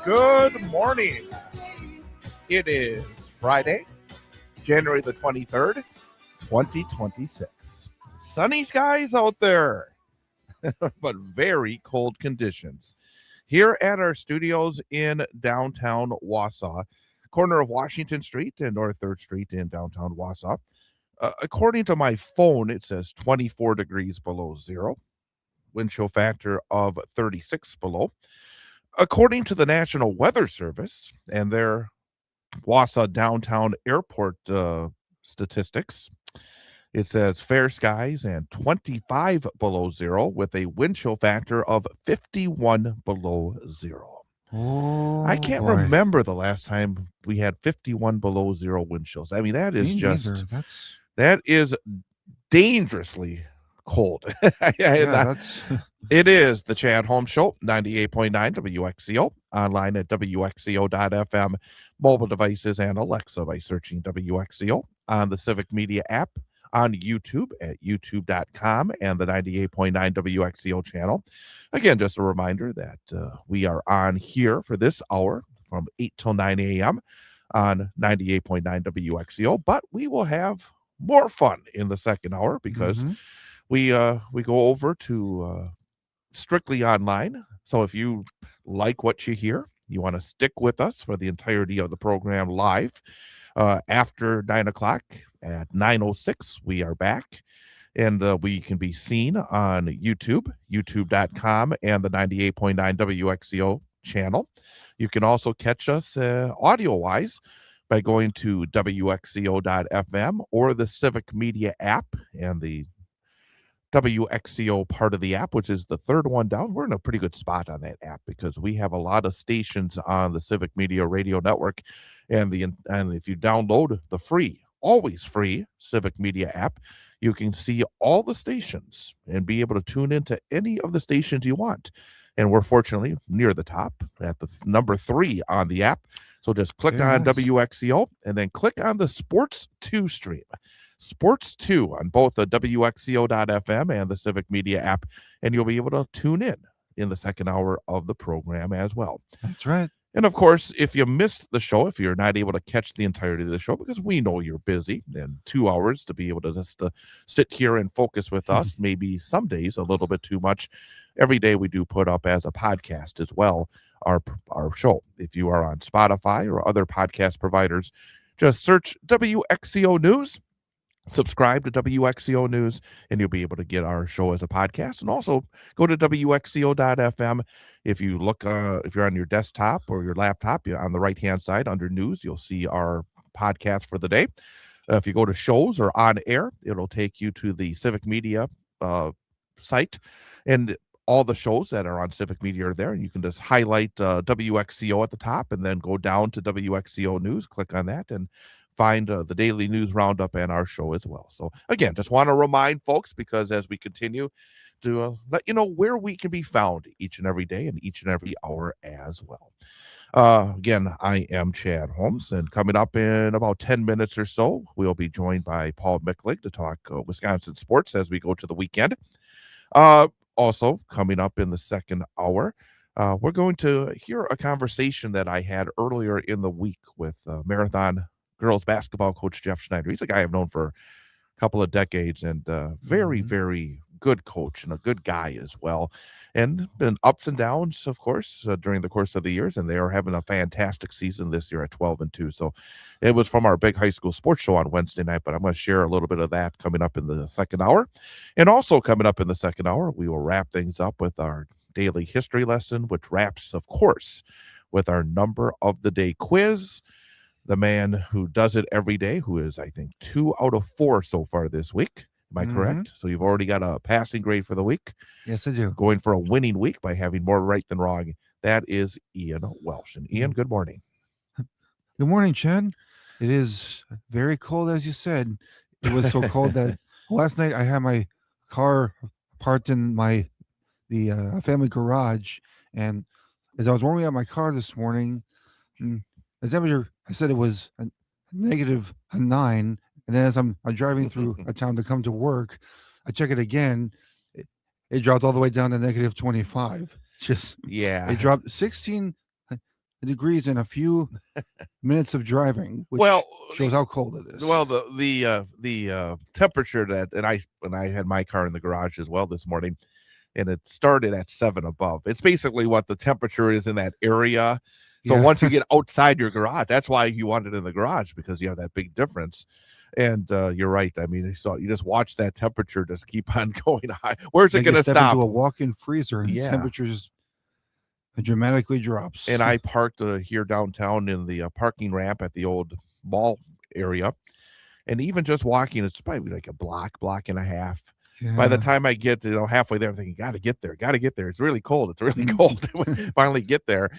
Good morning. It is Friday, January the 23rd, 2026. Sunny skies out there, but very cold conditions. Here at our studios in downtown Wausau, corner of Washington Street and North 3rd Street in downtown Wausau. According to my phone, it says 24 degrees below zero, wind chill factor of 36 below. According to the National Weather Service and their Wausau downtown airport statistics, it says fair skies and 25 below zero with a wind chill factor of 51 below zero. Oh, I can't remember the last time we had 51 below zero wind chills. I mean, that is that is dangerously cold. It is the Chad Holmes Show, 98.9 WXCO, online at WXCO.FM, mobile devices and Alexa by searching WXCO, on the Civic Media app, on YouTube at youtube.com and the 98.9 WXCO channel. Again, just a reminder that we are on here for this hour from 8 till 9 a.m. on 98.9 WXCO, but we will have more fun in the second hour because we go over to strictly online. So if you like what you hear, you want to stick with us for the entirety of the program live after 9 o'clock at 9:06, we are back. And we can be seen on YouTube, youtube.com and the 98.9 WXCO channel. You can also catch us audio-wise by going to WXCO.FM or the Civic Media app and the WXCO part of the app, which is the third one down. We're in a pretty good spot on that app because we have a lot of stations on the Civic Media Radio Network, and if you download the always free Civic Media app, you can see all the stations and be able to tune into any of the stations you want. And we're fortunately near the top at the number 3 on the app. So just click on WXCO and then click on the Sports 2 stream. Sports 2 on both the WXCO.FM and the Civic Media app, and you'll be able to tune in the second hour of the program as well. That's right. And of course, if you missed the show, if you're not able to catch the entirety of the show, because we know you're busy, and 2 hours to be able to just sit here and focus with us, maybe some days a little bit too much. Every day we do put up as a podcast as well, our show. If you are on Spotify or other podcast providers, just search WXCO News. Subscribe to WXCO News, and you'll be able to get our show as a podcast. And also go to WXCO.FM. If you look, if you're on your desktop or your laptop, on the right-hand side under News, you'll see our podcast for the day. If you go to shows or on air, it'll take you to the Civic Media site, and all the shows that are on Civic Media are there. And you can just highlight WXCO at the top and then go down to WXCO News, click on that, and find the daily news roundup and our show as well. So again, just want to remind folks, because as we continue to let you know where we can be found each and every day and each and every hour as well. Again, I am Chad Holmes, and coming up in about 10 minutes or so, we'll be joined by Paul Micklig to talk Wisconsin sports as we go to the weekend. Also coming up in the second hour, we're going to hear a conversation that I had earlier in the week with Marathon girls basketball coach Jeff Schneider. He's a guy I've known for couple of decades, and very, Hmm. very good coach and a good guy as well. And been ups and downs, of course, during the course of the years. And they are having a fantastic season this year at 12-2. So it was from our big high school sports show on Wednesday night, but I'm going to share a little bit of that coming up in the second hour. And also coming up in the second hour, we will wrap things up with our daily history lesson, which wraps, of course, with our number of the day quiz. The man who does it every day, who is, I think, 2 out of 4 so far this week. Am I Hmm. correct? So you've already got a passing grade for the week, Yes, I do. going for a winning week by having more right than wrong. That is Ian Welsh. And Ian, Mm. good morning. Good morning, Chad. It is very cold, as you said. It was so cold that last night I had my car parked in the family garage, and as I was warming up my car this morning, mm, the temperature, I said it was a -9, and then as I'm driving through a town to come to work, I check it again. It, it dropped all the way down to -25. Just it Yeah. dropped 16 degrees in a few minutes of driving, which Well, shows how cold it is. well, the temperature that, and I had my car in the garage as well this morning, and it started at 7 above. It's basically what the temperature is in that area. So Yeah, once you get outside your garage, that's why you want it in the garage, because you have that big difference. And you're right. I mean, so you just watch that temperature just keep on going high. Where's it's it like you going to step into stop? a walk-in freezer and the Yeah. temperature just dramatically drops. And I parked here downtown in the parking ramp at the old mall area. And even just walking, it's probably like a block and a half. By the Yeah. time I get, halfway there, I'm thinking, gotta get there, gotta get there. It's really cold. It's really Mm. cold. Finally get there.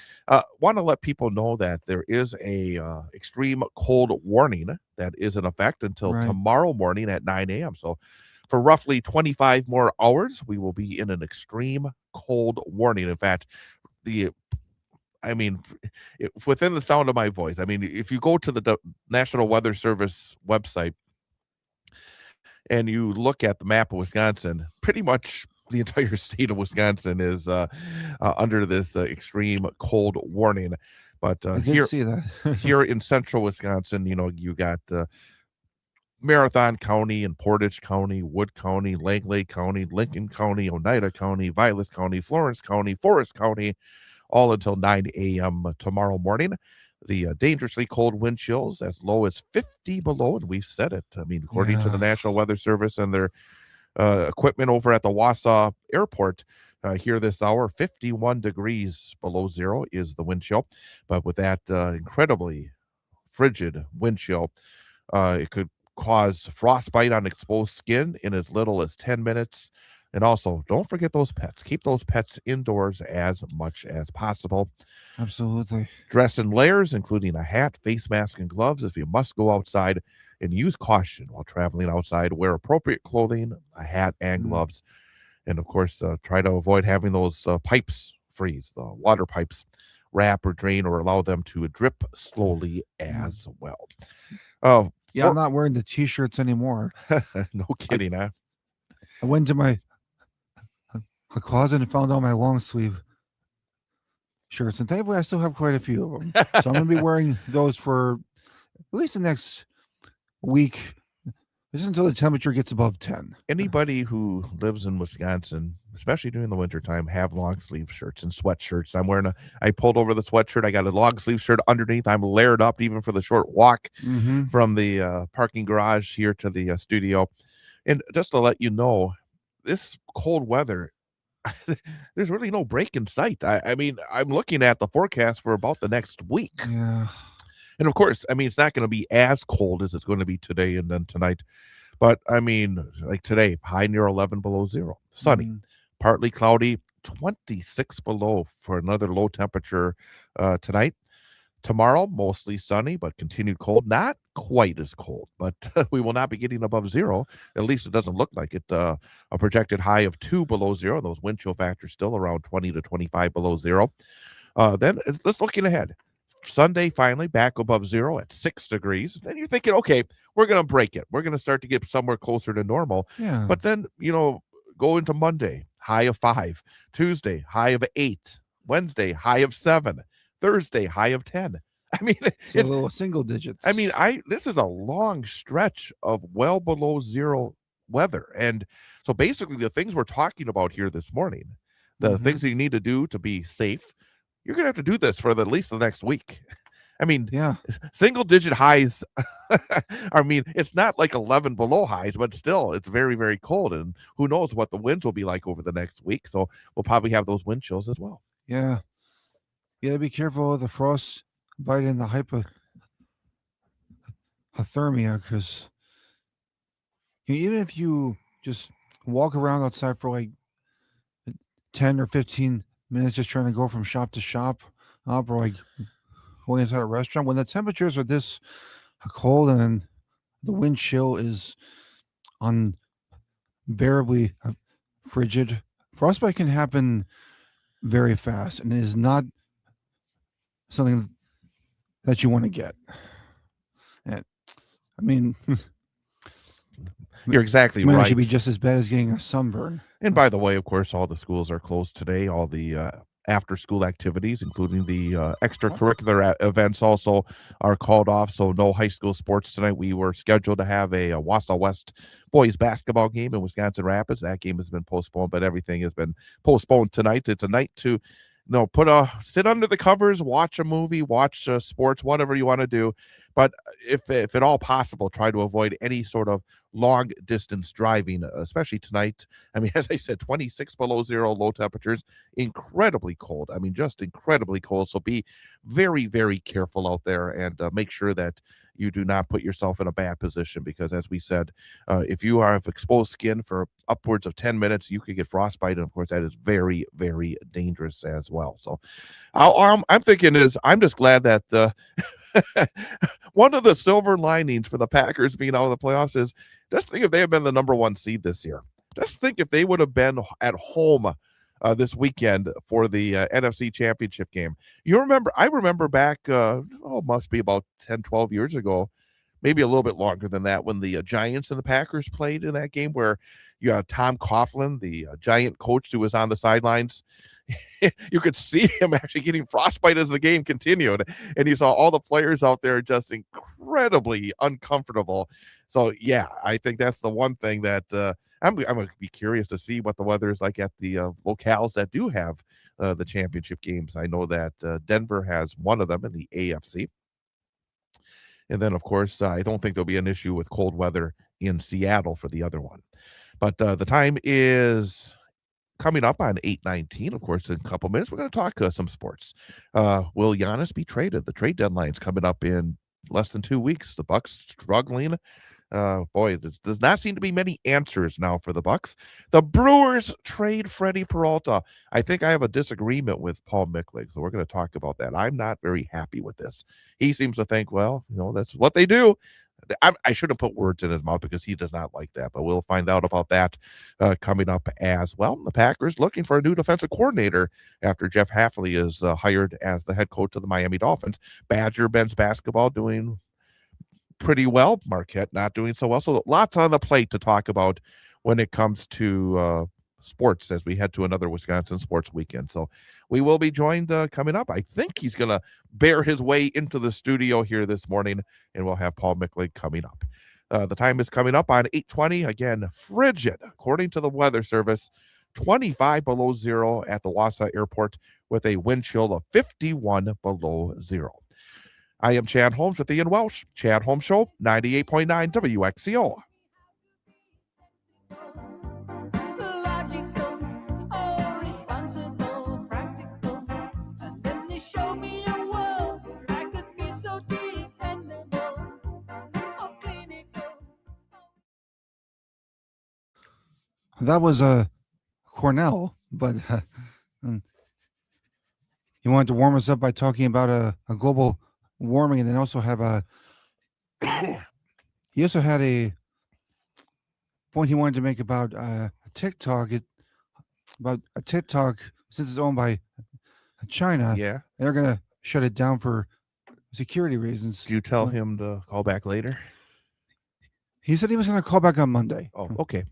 Want to let people know that there is a extreme cold warning that is in effect until Right. tomorrow morning at 9 a.m. So for roughly 25 more hours, we will be in an extreme cold warning. In fact, the I mean, within the sound of my voice. I mean, if you go to the National Weather Service website and you look at the map of Wisconsin, pretty much the entire state of Wisconsin is under this extreme cold warning. But I did here, see that. here in central Wisconsin, you got Marathon County and Portage County, Wood County, Langley County, Lincoln County, Oneida County, Vilas County, Florence County, Forest County, all until 9 a.m. tomorrow morning. The dangerously cold wind chills as low as 50 below, and we've said it. I mean, according to the Yeah, National Weather Service and their equipment over at the Wausau Airport, here this hour, 51 degrees below zero is the wind chill. But with that incredibly frigid wind chill, it could cause frostbite on exposed skin in as little as 10 minutes. And also, don't forget those pets. Keep those pets indoors as much as possible. absolutely. Dress in layers, including a hat, face mask, and gloves if you must go outside. And use caution while traveling outside. Wear appropriate clothing, a hat, and Mm. gloves. And of course, try to avoid having those pipes freeze, the water pipes wrap or drain, or allow them to drip slowly Mm. as well. Uh, Yeah, I'm for not wearing the t-shirts anymore. no I kidding, huh? I went to my closet and found all my long sleeve shirts, and thankfully I still have quite a few of them. So I'm gonna be wearing those for at least the next week, just until the temperature gets above 10. Anybody who lives in Wisconsin, especially during the wintertime, have long sleeve shirts and sweatshirts. I pulled over the sweatshirt. I got a long sleeve shirt underneath. I'm layered up even for the short walk Mm-hmm. from the parking garage here to the studio. And just to let you know, this cold weather, there's really no break in sight. I mean, I'm looking at the forecast for about the next week. Yeah. And of course, I mean, it's not going to be as cold as it's going to be today and then tonight. But I mean, like today, high near 11 below zero, sunny, Mm. partly cloudy, 26 below for another low temperature tonight. Tomorrow, mostly sunny, but continued cold. Not quite as cold, but we will not be getting above zero. At least it doesn't look like it. A projected high of 2 below zero. Those wind chill factors still around 20 to 25 below zero. Then let's looking ahead. Sunday finally back above zero at 6 degrees. Then you're thinking, okay, we're going to break it. We're going to start to get somewhere closer to normal. Yeah. But then, go into Monday, high of 5, Tuesday, high of 8, Wednesday, high of 7, Thursday, high of 10. I mean, So little single digits. this is a long stretch of well below zero weather. And so basically the things we're talking about here this morning, the Hmm. things that you need to do to be safe, you're going to have to do this for at least the next week. I mean, Yeah, single digit highs. I mean, it's not like 11 below highs, but still, it's very, very cold. And who knows what the winds will be like over the next week. So we'll probably have those wind chills as well. yeah. You gotta be careful of the frost bite and the hypothermia, because even if you just walk around outside for like 10 or 15 minutes, just trying to go from shop to shop, or like going inside a restaurant, when the temperatures are this cold and then the wind chill is unbearably frigid, frostbite can happen very fast and is not something that you want to get. And, I mean, You're exactly might actually be right. just as bad as getting a sunburn. And by the way, of course, all the schools are closed today. All the after school activities, including the extracurricular events, also are called off. So, no high school sports tonight. We were scheduled to have a Wausau West boys basketball game in Wisconsin Rapids. That game has been postponed, but everything has been postponed tonight. It's a night to sit under the covers, watch a movie, watch sports, whatever you want to do. But if at all possible, try to avoid any sort of long distance driving, especially tonight. I mean, as I said, 26 below zero, low temperatures, incredibly cold. I mean, just incredibly cold. So be very, very careful out there, and make sure that you do not put yourself in a bad position, because, as we said, if you have exposed skin for upwards of 10 minutes, you could get frostbite. And of course, that is very, very dangerous as well. So I'm thinking is I'm just glad that one of the silver linings for the Packers being out of the playoffs is, just think if they had been the number one seed this year. Just think if they would have been at home this weekend for the NFC Championship game. I remember back, must be about 10, 12 years ago, maybe a little bit longer than that, when the Giants and the Packers played in that game where you had Tom Coughlin, the Giant coach who was on the sidelines. You could see him actually getting frostbite as the game continued, and you saw all the players out there just incredibly uncomfortable. So yeah, I think that's the one thing that I'm going to be curious to see what the weather is like at the locales that do have the championship games. I know that Denver has one of them in the AFC, and then of course I don't think there'll be an issue with cold weather in Seattle for the other one. But the time is coming up on 8:19. Of course, in a couple minutes, we're going to talk some sports. Will Giannis be traded? The trade deadline's coming up in less than 2 weeks. The Bucks struggling. Boy, there does not seem to be many answers now for the Bucks. The Brewers trade Freddie Peralta. I think I have a disagreement with Paul Micklig, so we're going to talk about that. I'm not very happy with this. He seems to think, well, that's what they do. I shouldn't put words in his mouth, because he does not like that, but we'll find out about that coming up as well. The Packers looking for a new defensive coordinator after Jeff Hafley is hired as the head coach of the Miami Dolphins. Badger men's basketball doing pretty well. Marquette not doing so well. So lots on the plate to talk about when it comes to sports as we head to another Wisconsin sports weekend. So we will be joined coming up. I think he's going to bear his way into the studio here this morning, and we'll have Paul Micklig coming up. The time is coming up on 8:20. Again, frigid, according to the Weather Service, 25 below zero at the Wausau Airport with a wind chill of 51 below zero. I am Chad Holmes with Ian Welsh. Chad Holmes Show, 98.9 WXCO. Logical, oh, responsible, practical. And then they show me a world where I could be so dependable, oh, clinical. That was Cornell, but he wanted to warm us up by talking about a global warming, and then also have a. He also had a point he wanted to make about TikTok. About a TikTok, since it's owned by China, Yeah. they're gonna shut it down for security reasons. Did you tell him to call back later? He said he was gonna call back on Monday. Oh, okay.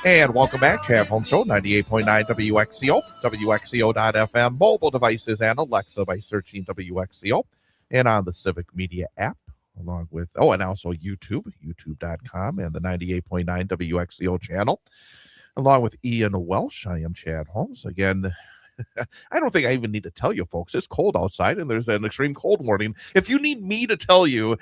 And welcome back, Chad Holmes Show, 98.9 WXCO, WXCO.FM, mobile devices, and Alexa by searching WXCO, and on the Civic Media app, along with, and also YouTube, youtube.com, and the 98.9 WXCO channel, along with Ian Welsh. I am Chad Holmes. Again, I don't think I even need to tell you, folks. It's cold outside, and there's an extreme cold warning. If you need me to tell you,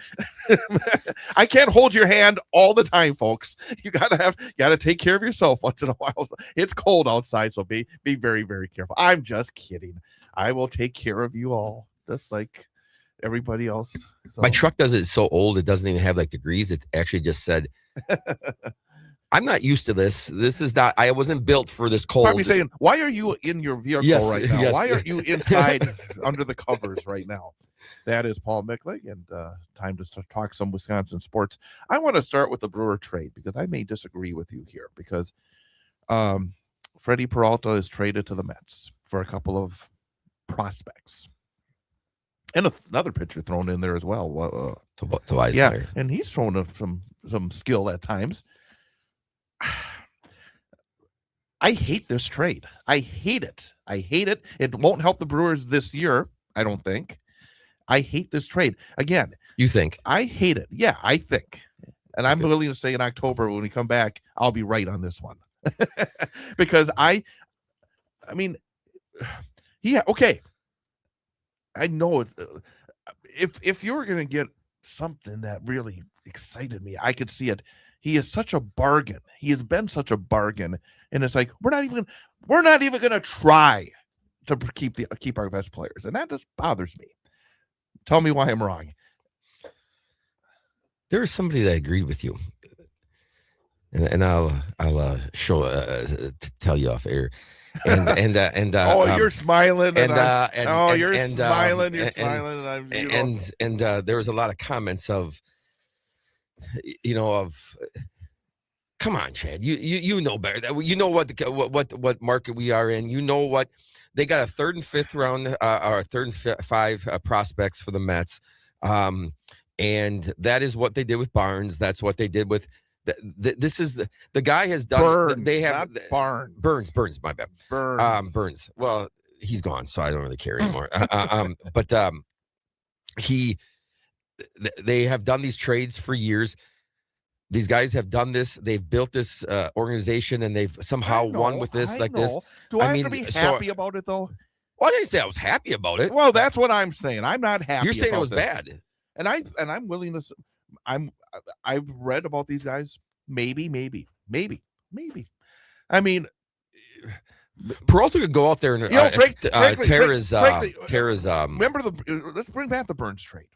I can't hold your hand all the time, folks. You gotta take care of yourself once in a while. It's cold outside, so be very, very careful. I'm just kidding. I will take care of you all, just like everybody else. So. My truck does it so old it doesn't even have like degrees. It actually just said. I'm not used to this. This is not. I wasn't built for this cold. Probably saying, "Why are you in your vehicle right now? Yes. Why are you inside under the covers right now?" That is Paul Micklig, and time to talk some Wisconsin sports. I want to start with the Brewer trade because I may disagree with you here because Freddie Peralta is traded to the Mets for a couple of prospects. And another pitcher thrown in there as well. Tobias yeah, Myers. And he's thrown some skill at times. I hate this trade. I hate it. It won't help the Brewers this year, I don't think. I hate this trade. Again, you think? I hate it. Yeah, I think. And I'm willing to say in October when we come back, I'll be right on this one. Because I mean, yeah, okay. I know if you were going to get something that really excited me, I could see it. He is such a bargain. He has been such a bargain, and it's like we're not even going to try to keep our best players, and that just bothers me. Tell me why I'm wrong. There is somebody that agreed with you, and I'll tell you off air. And you're smiling. You're smiling. And there was a lot of comments of. Come on, Chad. You know better. You know what market we are in. You know what they got a third and fifth round, or third and five prospects for the Mets, and that is what they did with Barnes. That's what they did with. This is the guy has done. Burns, they have Burns. My bad. Burns. Well, he's gone, so I don't really care anymore. But they have done these trades for years. These guys have done this. They've built this organization, and they've somehow won with this this. Do I have to be happy about it, though? Well, I didn't say I was happy about it. Well, that's what I'm saying. I'm not happy. You're saying about it was this. bad, and I'm willing to. I've read about these guys. Maybe. I mean, Peralta could go out there and tear his. Remember let's bring back the Burns trade.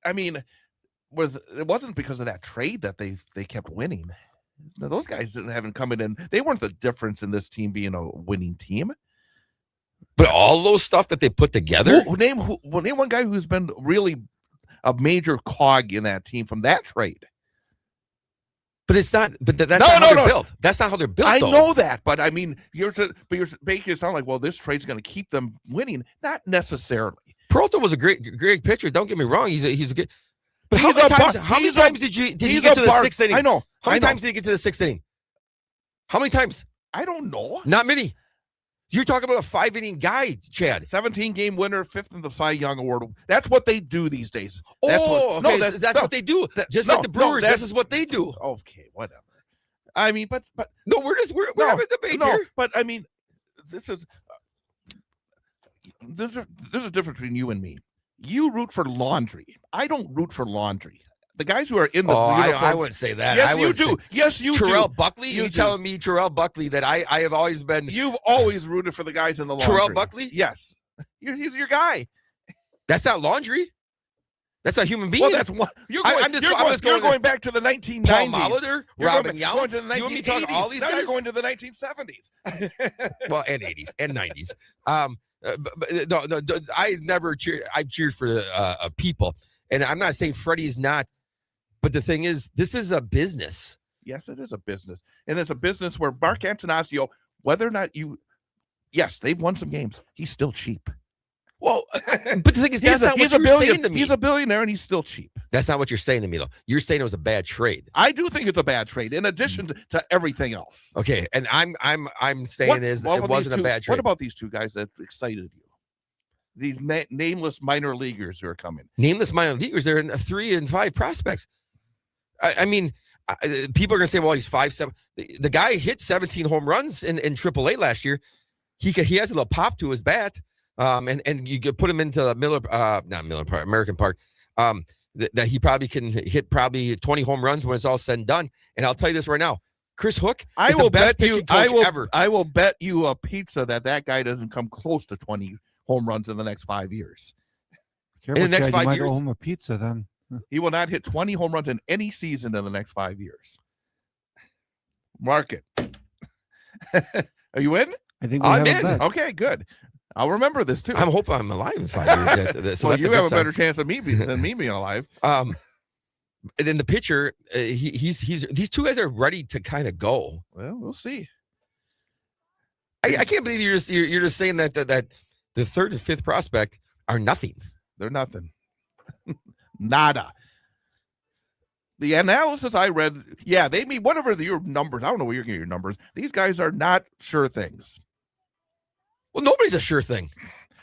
I mean, it wasn't because of that trade that they kept winning. Now, those guys haven't come in. They weren't the difference in this team being a winning team. But all those stuff that they put together. Name one guy who's been really a major cog in that team from that trade. But it's not. But that's not how they're built. That's not how they're built. I though. know that, but I mean, you're making it sound like, well, this trade's going to keep them winning. Not necessarily. Peralta was a great pitcher. Don't get me wrong. He's a good. But how many times did he get to the sixth inning? I know. How many times did he get to the sixth inning? How many times? I don't know. Not many. You're talking about a 5-inning guy, Chad. 17-game winner, 5th in the Cy Young Award. That's what they do these days. That's what they do. Just like the Brewers, this is what they do. Okay, whatever. I mean, but no, we're having a debate here. But I mean, there's a difference between you and me. You root for laundry. I don't root for laundry. The guys who are in the I wouldn't say that. Yes, you do. Yes, you do. Terrell Buckley? You telling me Terrell Buckley that I have always been... You've always rooted for the guys in the laundry. Terrell Buckley? Yes. He's your guy. That's not laundry. That's a human being. Well, that's one. You're going back to the 1990s. Paul Molitor, Robin Young. You and me talking all these guys? Now you're going to the 1970s. Well, and 80s and 90s. But I never cheered. I cheered for people. And I'm not saying Freddie's not. But the thing is, this is a business. Yes, it is a business. And it's a business where Mark Antanasio, whether or not yes, they've won some games. He's still cheap. Well, but the thing is, that's not what you're saying to me. He's a billionaire and he's still cheap. That's not what you're saying to me, though. You're saying it was a bad trade. I do think it's a bad trade, in addition to everything else. Okay, and I'm saying it wasn't a bad trade. What about these two guys that excited you? These nameless minor leaguers who are coming. Nameless minor leaguers? They're in 3 and 5 prospects. I mean, people are going to say, "Well, he's 5'7". The guy hit 17 home runs in AAA last year. He has a little pop to his bat, and you could put him into American Park. That he probably can hit 20 home runs when it's all said and done. And I'll tell you this right now, Chris Hook is the best pitching coach ever. I will bet you a pizza that guy doesn't come close to 20 home runs in the next 5 years. Careful, in the next Chad, 5 you might years? owe him a pizza then. He will not hit 20 home runs in any season in the next 5 years. Mark it. Are you in? I think we I'm have a in. bet. Okay, good. I'll remember this too. I'm hoping I'm alive in 5 years after this. So well, that's you a have good a better sign. chance of than me being alive. And then the pitcher, he's these two guys are ready to kind of go. Well, we'll see. I can't believe you're just saying that the 3rd and 5th prospect are nothing. They're nothing. Nada. The analysis I read, yeah, they mean whatever your numbers. I don't know where you're getting your numbers. These guys are not sure things. Well, nobody's a sure thing.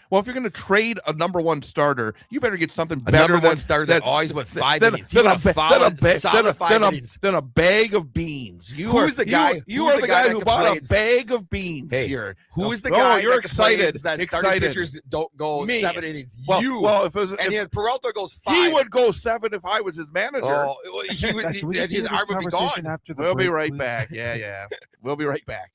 Well, if you're going to trade a number 1 starter, you better get something A better number than 1 starter that always went 5 innings. He than went a solid 5 innings. Than a bag of beans. Who's the guy? You Who's are the guy who bought complains? a bag of beans Hey, here. Who is the Oh, guy you're that complains excited. that starting Excited. pitchers don't go Me. 7 innings? Well, you. well, if Peralta goes 5. he would go 7 if I was his manager. Oh, he would, Can we and his continue arm this would be conversation gone. after the We'll be break, right please? back. Yeah. We'll be right back.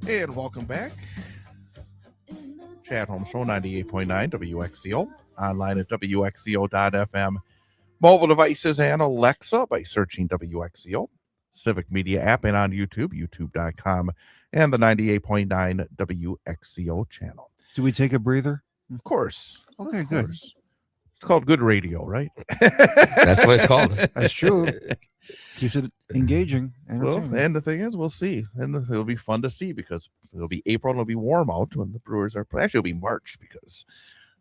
And welcome back. Chad Holmes Show 98.9 WXCO. Online at WXCO.FM. Mobile devices and Alexa by searching WXCO. Civic Media app and on YouTube, youtube.com, and the 98.9 WXCO channel. Do we take a breather? Of course. Okay, Of good. course. It's called good radio, right? That's what it's called. That's true. Keeps it engaging. Well, Entertaining. and the thing is, we'll see. And it'll be fun to see because it'll be April and it'll be warm out when the Brewers are playing. Actually, it'll be March because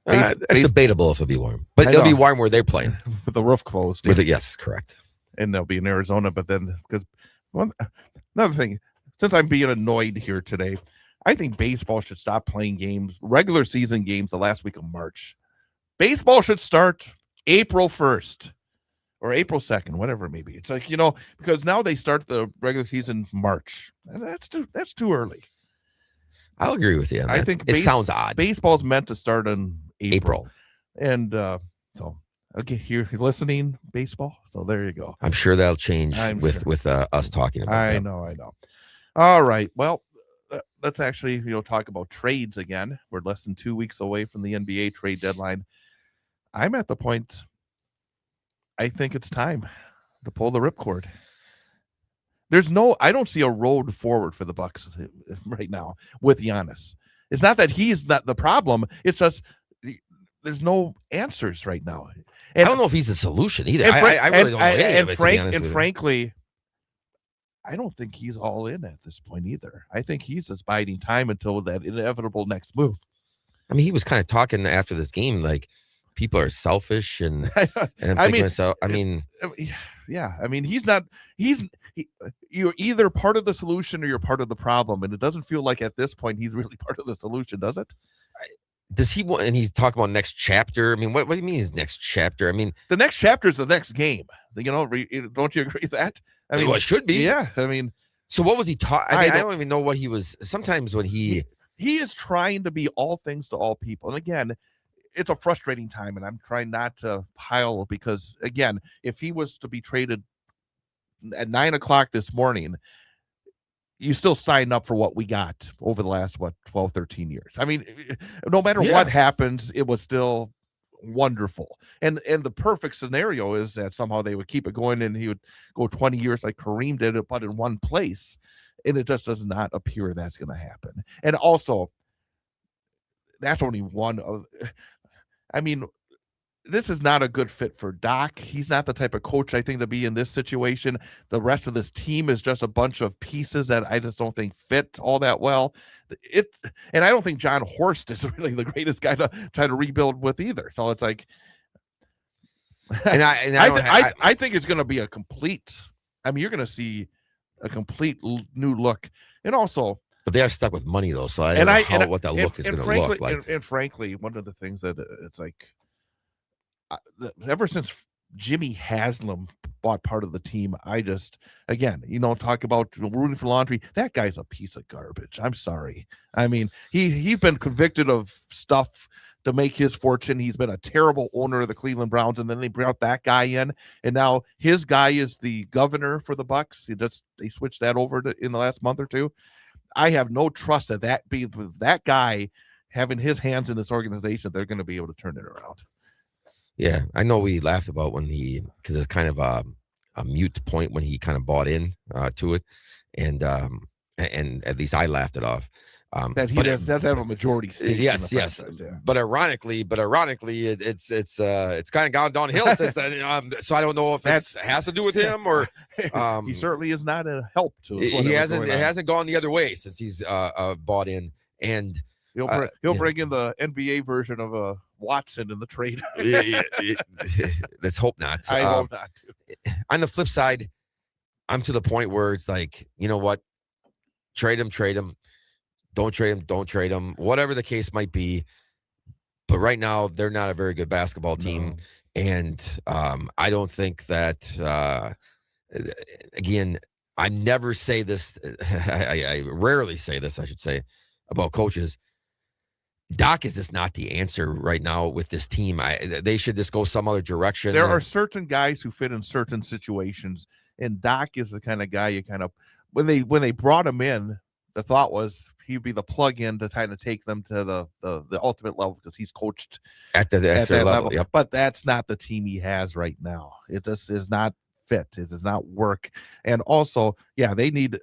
It's debatable if it'll be warm, but I it'll be know. warm where they're playing. with the roof closed. With it, yes, correct. And they'll be in Arizona. But then, because another thing, since I'm being annoyed here today, I think baseball should stop playing games, regular season games, the last week of March. Baseball should start April 1st or April 2nd, whatever it may be. It's like, because now they start the regular season March. And that's too early. I'll agree with you. On I that. think it sounds odd. Baseball's meant to start in April. April. And so, okay, you're listening, baseball. So there you go. I'm sure that'll change I'm with us talking about I that. know. All right. Well, let's actually, talk about trades again. We're less than 2 weeks away from the NBA trade deadline. I'm at the point, I think it's time to pull the ripcord. I don't see a road forward for the Bucks right now with Giannis. It's not that he's not the problem. It's just there's no answers right now. And I don't know if he's the solution either. and I really don't know any of it, to be honest with you. frankly, I don't think he's all in at this point either. I think he's just biding time until that inevitable next move. I mean, he was kind of talking after this game like people are selfish, and I'm thinking to myself, yeah. I mean, you're either part of the solution or you're part of the problem, and it doesn't feel like at this point he's really part of the solution, does it? does he want? And he's talking about next chapter. I mean, what do you mean his next chapter? I mean, The next chapter is the next game. Don't you agree with that? I mean, well, it should be. yeah. I mean, So what was he talking? I I don't- don't even know what he was. Sometimes when he he is trying to be all things to all people. And again, it's a frustrating time, and I'm trying not to pile because, again, if he was to be traded at 9:00 this morning, you still sign up for what we got over the last 12, 13 years. I mean, no matter Yeah. what happens, it was still wonderful. And the perfect scenario is that somehow they would keep it going and he would go 20 years like Kareem did it, but in one place. And it just does not appear that's going to happen. And also, that's only one of, I mean, this is not a good fit for Doc. He's not the type of coach I think to be in this situation. The rest of this team is just a bunch of pieces that I just don't think fit all that well. And I don't think John Horst is really the greatest guy to try to rebuild with either. So it's like, I think it's going to be a complete. I mean, you're going to see a complete new look, and also. But they are stuck with money though, so I don't know what that look is going to look like. And frankly, one of the things that it's like, ever since Jimmy Haslam bought part of the team, I just, again, talk about rooting for laundry. That guy's a piece of garbage. I'm sorry. I mean, he's been convicted of stuff to make his fortune. He's been a terrible owner of the Cleveland Browns, and then they brought that guy in, and now his guy is the governor for the Bucks. They switched that over in the last month or two. I have no trust that being with that guy having his hands in this organization, they're going to be able to turn it around. Yeah, I know we laughed about because it's kind of a mute point when he kind of bought in to it, and at least I laughed it off. That he does have a majority stake. Yes. franchise, yeah. But ironically, it's kind of gone downhill since then. So I don't know if it has to do with him or he certainly is not a help to. He hasn't gone the other way since he's bought in, and he'll bring in the NBA version of Watson in the trade. Let's hope not. I hope not. On the flip side, I'm to the point where it's like, you know what? Trade him. Don't trade him. Whatever the case might be. But right now, they're not a very good basketball team. No. And I don't think that, again, I never say this. I rarely say this, I should say, about coaches. Doc is just not the answer right now with this team. They should just go some other direction. There are certain guys who fit in certain situations, and Doc is the kind of guy you kind of when they brought him in, the thought was he'd be the plug-in to kind of take them to the ultimate level because he's coached at the at their that level. level. Yep. But that's not the team he has right now. It just is not fit. It does not work. And also, yeah, they need,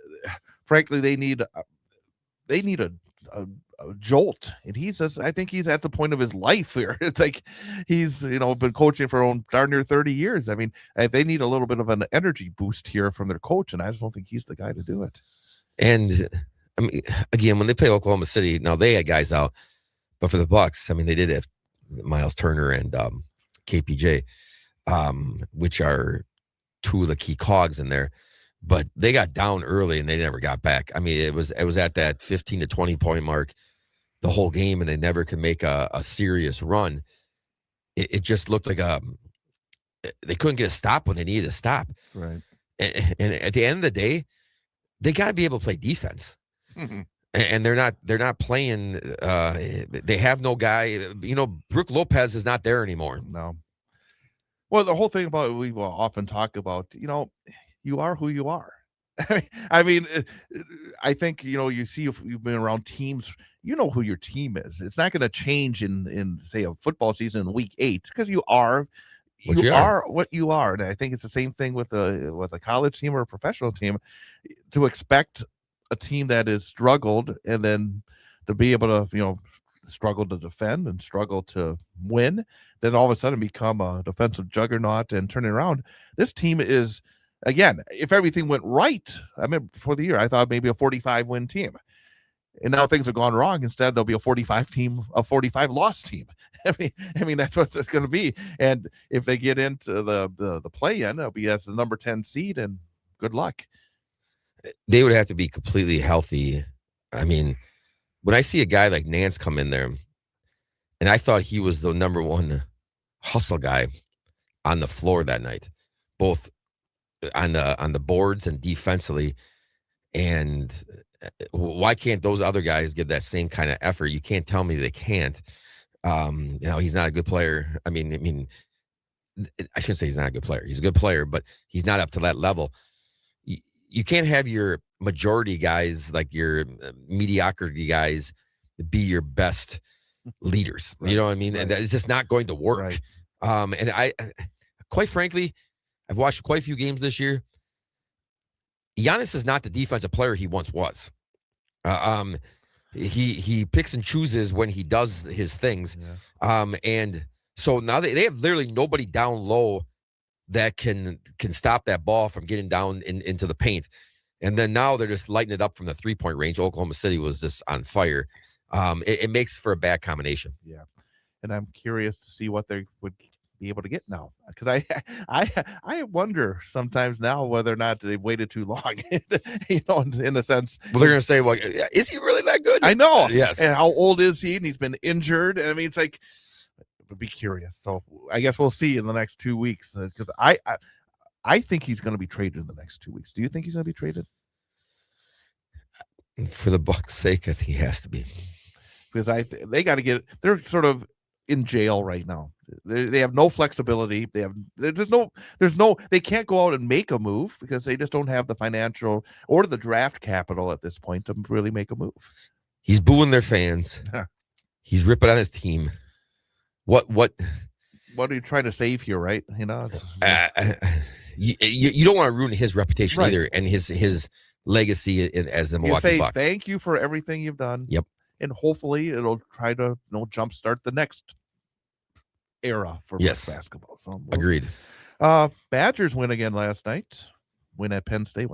frankly, they need a jolt. And he's just, I think he's at the point of his life here. It's like he's, been coaching for darn near 30 years. I mean, they need a little bit of an energy boost here from their coach, and I just don't think he's the guy to do it. And I mean, again, when they play Oklahoma City, now they had guys out, but for the Bucks, I mean, they did have Miles Turner and KPJ, which are two of the key cogs in there. But they got down early and they never got back. I mean, it was at that 15 to 20 point mark the whole game, and they never could make a serious run. It just looked like they couldn't get a stop when they needed a stop. Right. And at the end of the day, they got to be able to play defense. Mhm. And they're not playing. They have no guy. Brook Lopez is not there anymore. No. Well, the whole thing about it, we will often talk about, you are who you are. I mean, I think, you see if you've been around teams, you know who your team is. It's not going to change in say a football season in week 8 because you are what you are. And I think it's the same thing with a college team or a professional team. To expect a team that has struggled and then to be able to, struggle to defend and struggle to win, then all of a sudden become a defensive juggernaut and turn it around. This team is, again, if everything went right, I mean, before the year, I thought maybe a 45-win team. And now things have gone wrong. Instead, there'll be a 45 loss team. I mean, that's what it's going to be. And if they get into the play-in, it'll be as the number 10 seed, and good luck. They would have to be completely healthy. I mean, when I see a guy like Nance come in there, and I thought he was the number one hustle guy on the floor that night, both on the boards and defensively. And why can't those other guys give that same kind of effort? You can't tell me they can't. He's not a good player. I mean, I shouldn't say he's not a good player. He's a good player, but he's not up to that level. You can't have your majority guys, like your mediocrity guys, be your best leaders. Right. You know what I mean? Right. And it's just not going to work. Right. And I, quite frankly, I've watched quite a few games this year. Giannis is not the defensive player he once was. He picks and chooses when he does his things. Yeah. And so now they have literally nobody down low that can stop that ball from getting down into the paint. And then now they're just lighting it up from the 3-point range. Oklahoma City was just on fire. It makes for a bad combination. Yeah. And I'm curious to see what they would be able to get now, because I wonder sometimes now whether or not they've waited too long, in a sense. Well, they're going to say, well, is he really that good? I know. Yes. And how old is he? And he's been injured. And I mean, it's like, be curious. So I guess we'll see in the next 2 weeks, because I think he's going to be traded in the next 2 weeks. Do you think he's going to be traded? For the Bucks' sake, I think he has to be, because they got to get. They're sort of in jail right now. They have no flexibility. There's no. They can't go out and make a move because they just don't have the financial or the draft capital at this point to really make a move. He's booing their fans. He's ripping on his team. What are you trying to save here, right? You don't want to ruin his reputation either, and his legacy as a Milwaukee Buck. Thank you for everything you've done. Yep. And hopefully it'll try to jumpstart the next era for basketball. So agreed. Badgers win again last night. Win at Penn State,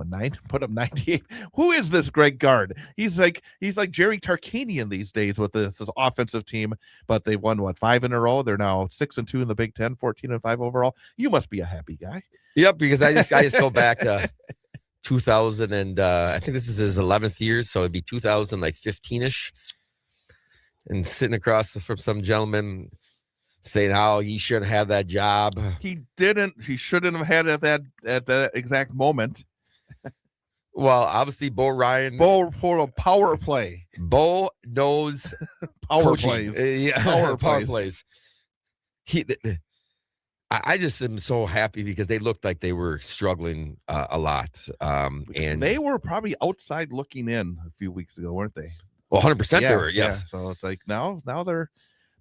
put up 98. Who is this Greg Gard? He's like Jerry Tarkanian these days with this offensive team, but they won 5 in a row. They're now 6-2 in the Big Ten, 14-5 overall. You must be a happy guy. Yep, because I just go back to 2000 and I think this is his 11th year, so it'd be 2015-ish, and sitting across from some gentleman saying how he shouldn't have that job. He shouldn't have had it at that exact moment. Well, obviously Bo Ryan. Bo for a power play. Bo knows power coaching. plays. Power plays. I just am so happy because they looked like they were struggling a lot. And they were probably outside looking in a few weeks ago, weren't they? Well, 100% Yeah, they were. Yes. Yeah. So it's like now they're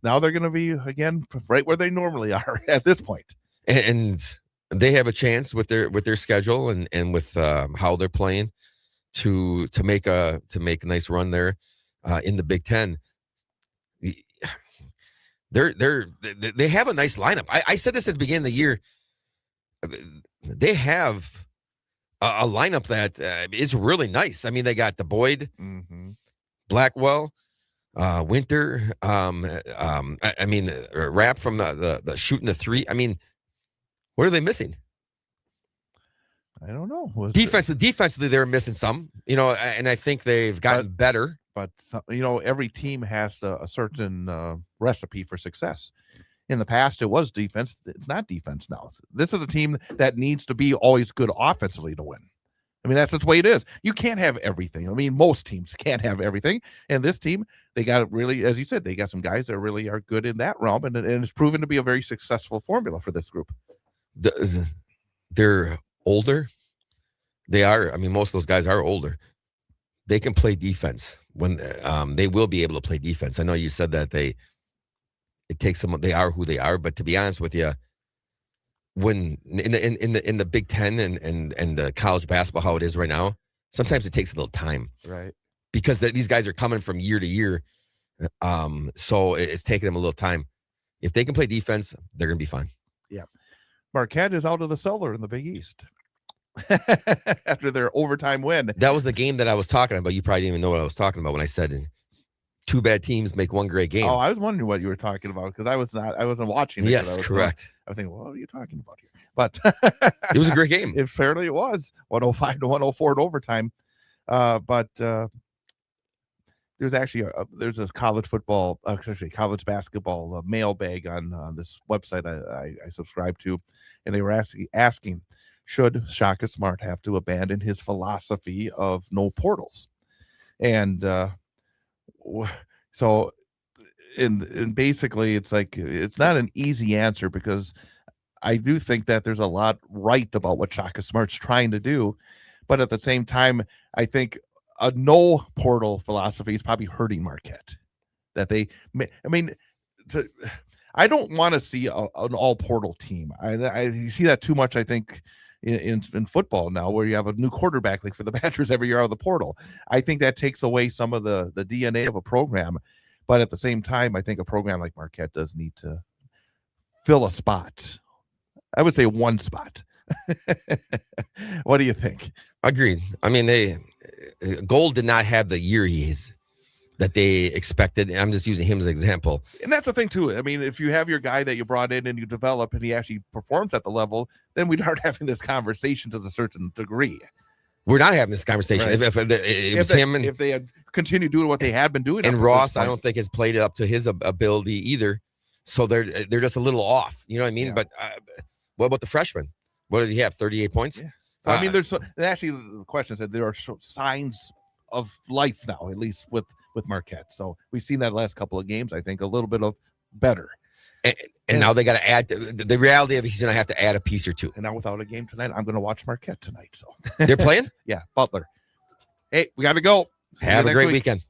going to be again right where they normally are at this point. And they have a chance with their schedule and with how they're playing to make a nice run there in the Big Ten. They have a nice lineup. I said this at the beginning of the year. They have a lineup that is really nice. I mean, they got the Boyd, Blackwell, Winter. I mean, Rap from the shooting the three. I mean, what are they missing? I don't know. Defensively, they're missing some. And I think they've gotten better. But every team has a certain recipe for success. In the past, it was defense. It's not defense now. This is a team that needs to be always good offensively to win. I mean, that's the way it is. You can't have everything. I mean, most teams can't have everything. And this team, they got really, as you said, they got some guys that really are good in that realm, and it's proven to be a very successful formula for this group. They're older. They are. I mean, most of those guys are older. They can play defense when they will be able to play defense. I know you said that it takes some. They are who they are, but to be honest with you, when in the Big Ten and the college basketball how it is right now, sometimes it takes a little time, right? Because these guys are coming from year to year, so it's taking them a little time. If they can play defense, they're going to be fine. Yeah, Marquette is out of the cellar in the Big East after their overtime win. That was the game that I was talking about. You probably didn't even know what I was talking about when I said two bad teams make one great game. Oh, I was wondering what you were talking about because I wasn't watching it. Yes, correct. I was thinking, what are you talking about here? But it was a great game. It was 105 to 104 in overtime. But there's actually there's a college football, actually college basketball mailbag on this website I subscribe to, and they were asking, should Shaka Smart have to abandon his philosophy of no portals? And so, and basically, it's like it's not an easy answer because I do think that there's a lot right about what Shaka Smart's trying to do, but at the same time, I think a no portal philosophy is probably hurting Marquette. That I don't want to see an all portal team. You see that too much, I think, in football now, where you have a new quarterback like for the Badgers every year out of the portal. I think that takes away some of the DNA of a program. But at the same time, I think a program like Marquette does need to fill a spot. I would say one spot. What do you think? Agreed. I mean, Gold did not have the year that they expected. I'm just using him as an example. And that's the thing, too. I mean, if you have your guy that you brought in and you develop and he actually performs at the level, then we'd start having this conversation to a certain degree. We're not having this conversation. Right. If they had continued doing what they had been doing. And Ross, I don't think has played it up to his ability either. So they're just a little off. You know what I mean? Yeah. But what about the freshmen? What did he have? 38 points? Yeah. So, I mean, actually the question said there are signs of life now, at least with Marquette. So we've seen that last couple of games. I think a little bit of better. And now they got to add the reality of he's going to have to add a piece or two. And now without a game tonight, I'm going to watch Marquette tonight. So they're playing? Yeah, Butler. Hey, we got to go. Have a great weekend.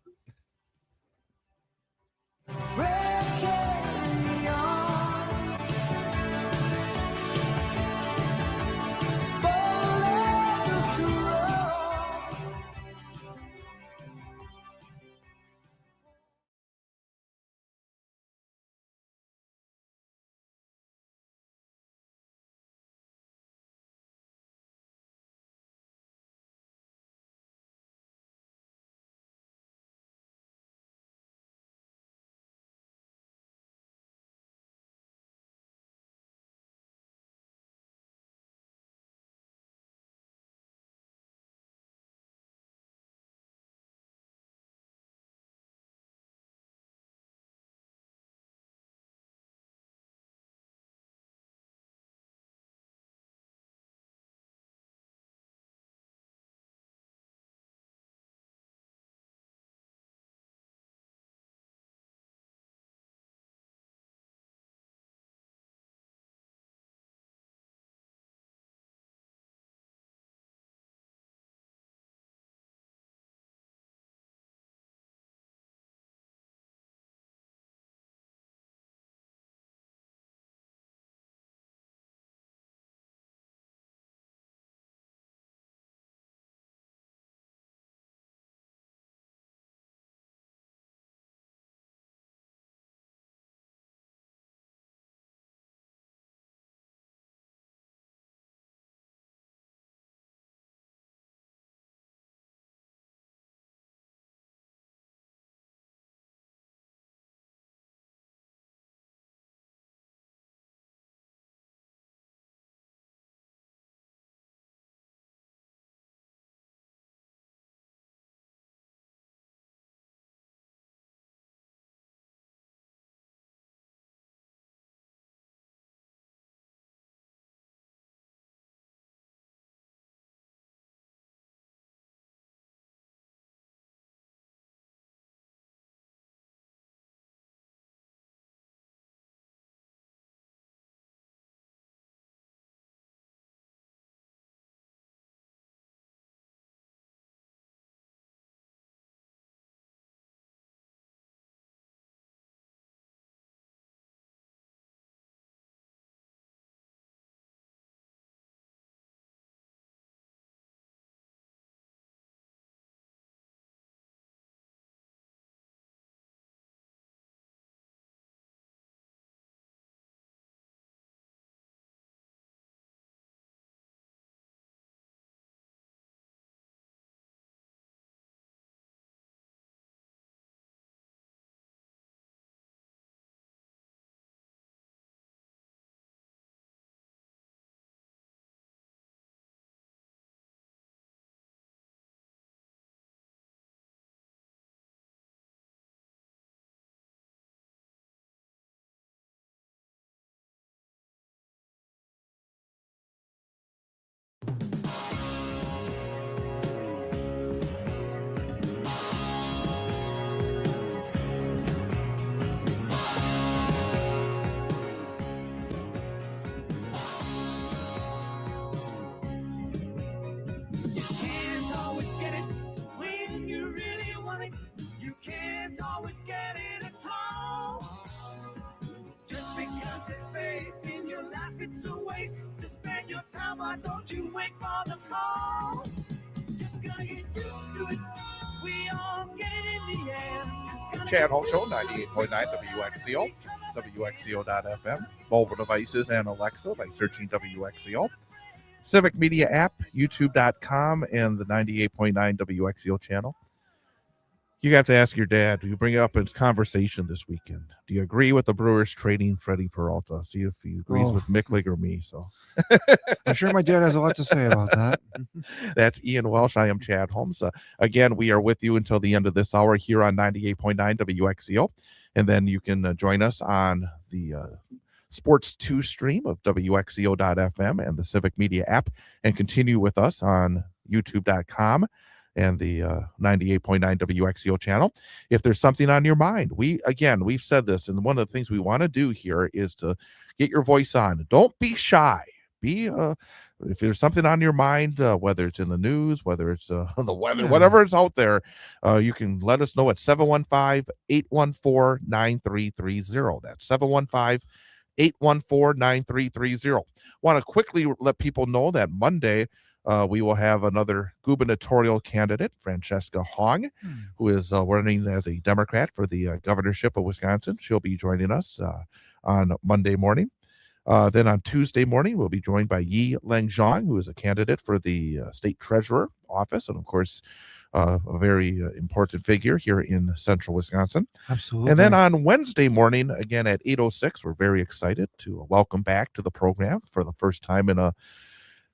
it's a waste to spend your time. Why don't you wait for the call? Just gonna get used to it. We all get it in the end. Just gonna Chad get Holmes Show, used to it. 98.9 WXCO, WXCO.FM, mobile devices, and Alexa by searching WXCO. Civic Media app, YouTube.com, and the 98.9 WXCO channel. You have to ask your dad. Do you bring it up in conversation this weekend? Do you agree with the Brewers trading Freddie Peralta? See if he agrees with Micklig or me. So I'm sure my dad has a lot to say about that. that's Ian Welsh. I am Chad Holmes. Again, we are with you until the end of this hour here on 98.9 WXCO. And then you can join us on the Sports 2 stream of WXCO.FM and the Civic Media app, and continue with us on YouTube.com and the 98.9 WXCO channel. If there's something on your mind, we've said this, and one of the things we want to do here is to get your voice on. Don't be shy. If there's something on your mind, whether it's in the news, whether it's the weather, whatever is out there, you can let us know at 715-814-9330. That's 715-814-9330. Want to quickly let people know that Monday we will have another gubernatorial candidate, Francesca Hong, who is running as a Democrat for the governorship of Wisconsin. She'll be joining us on Monday morning. Then on Tuesday morning, we'll be joined by Yi Leng Zhang, who is a candidate for the state treasurer office, and of course, a very important figure here in central Wisconsin. Absolutely. And then on Wednesday morning, again at 8:06, we're very excited to welcome back to the program for the first time in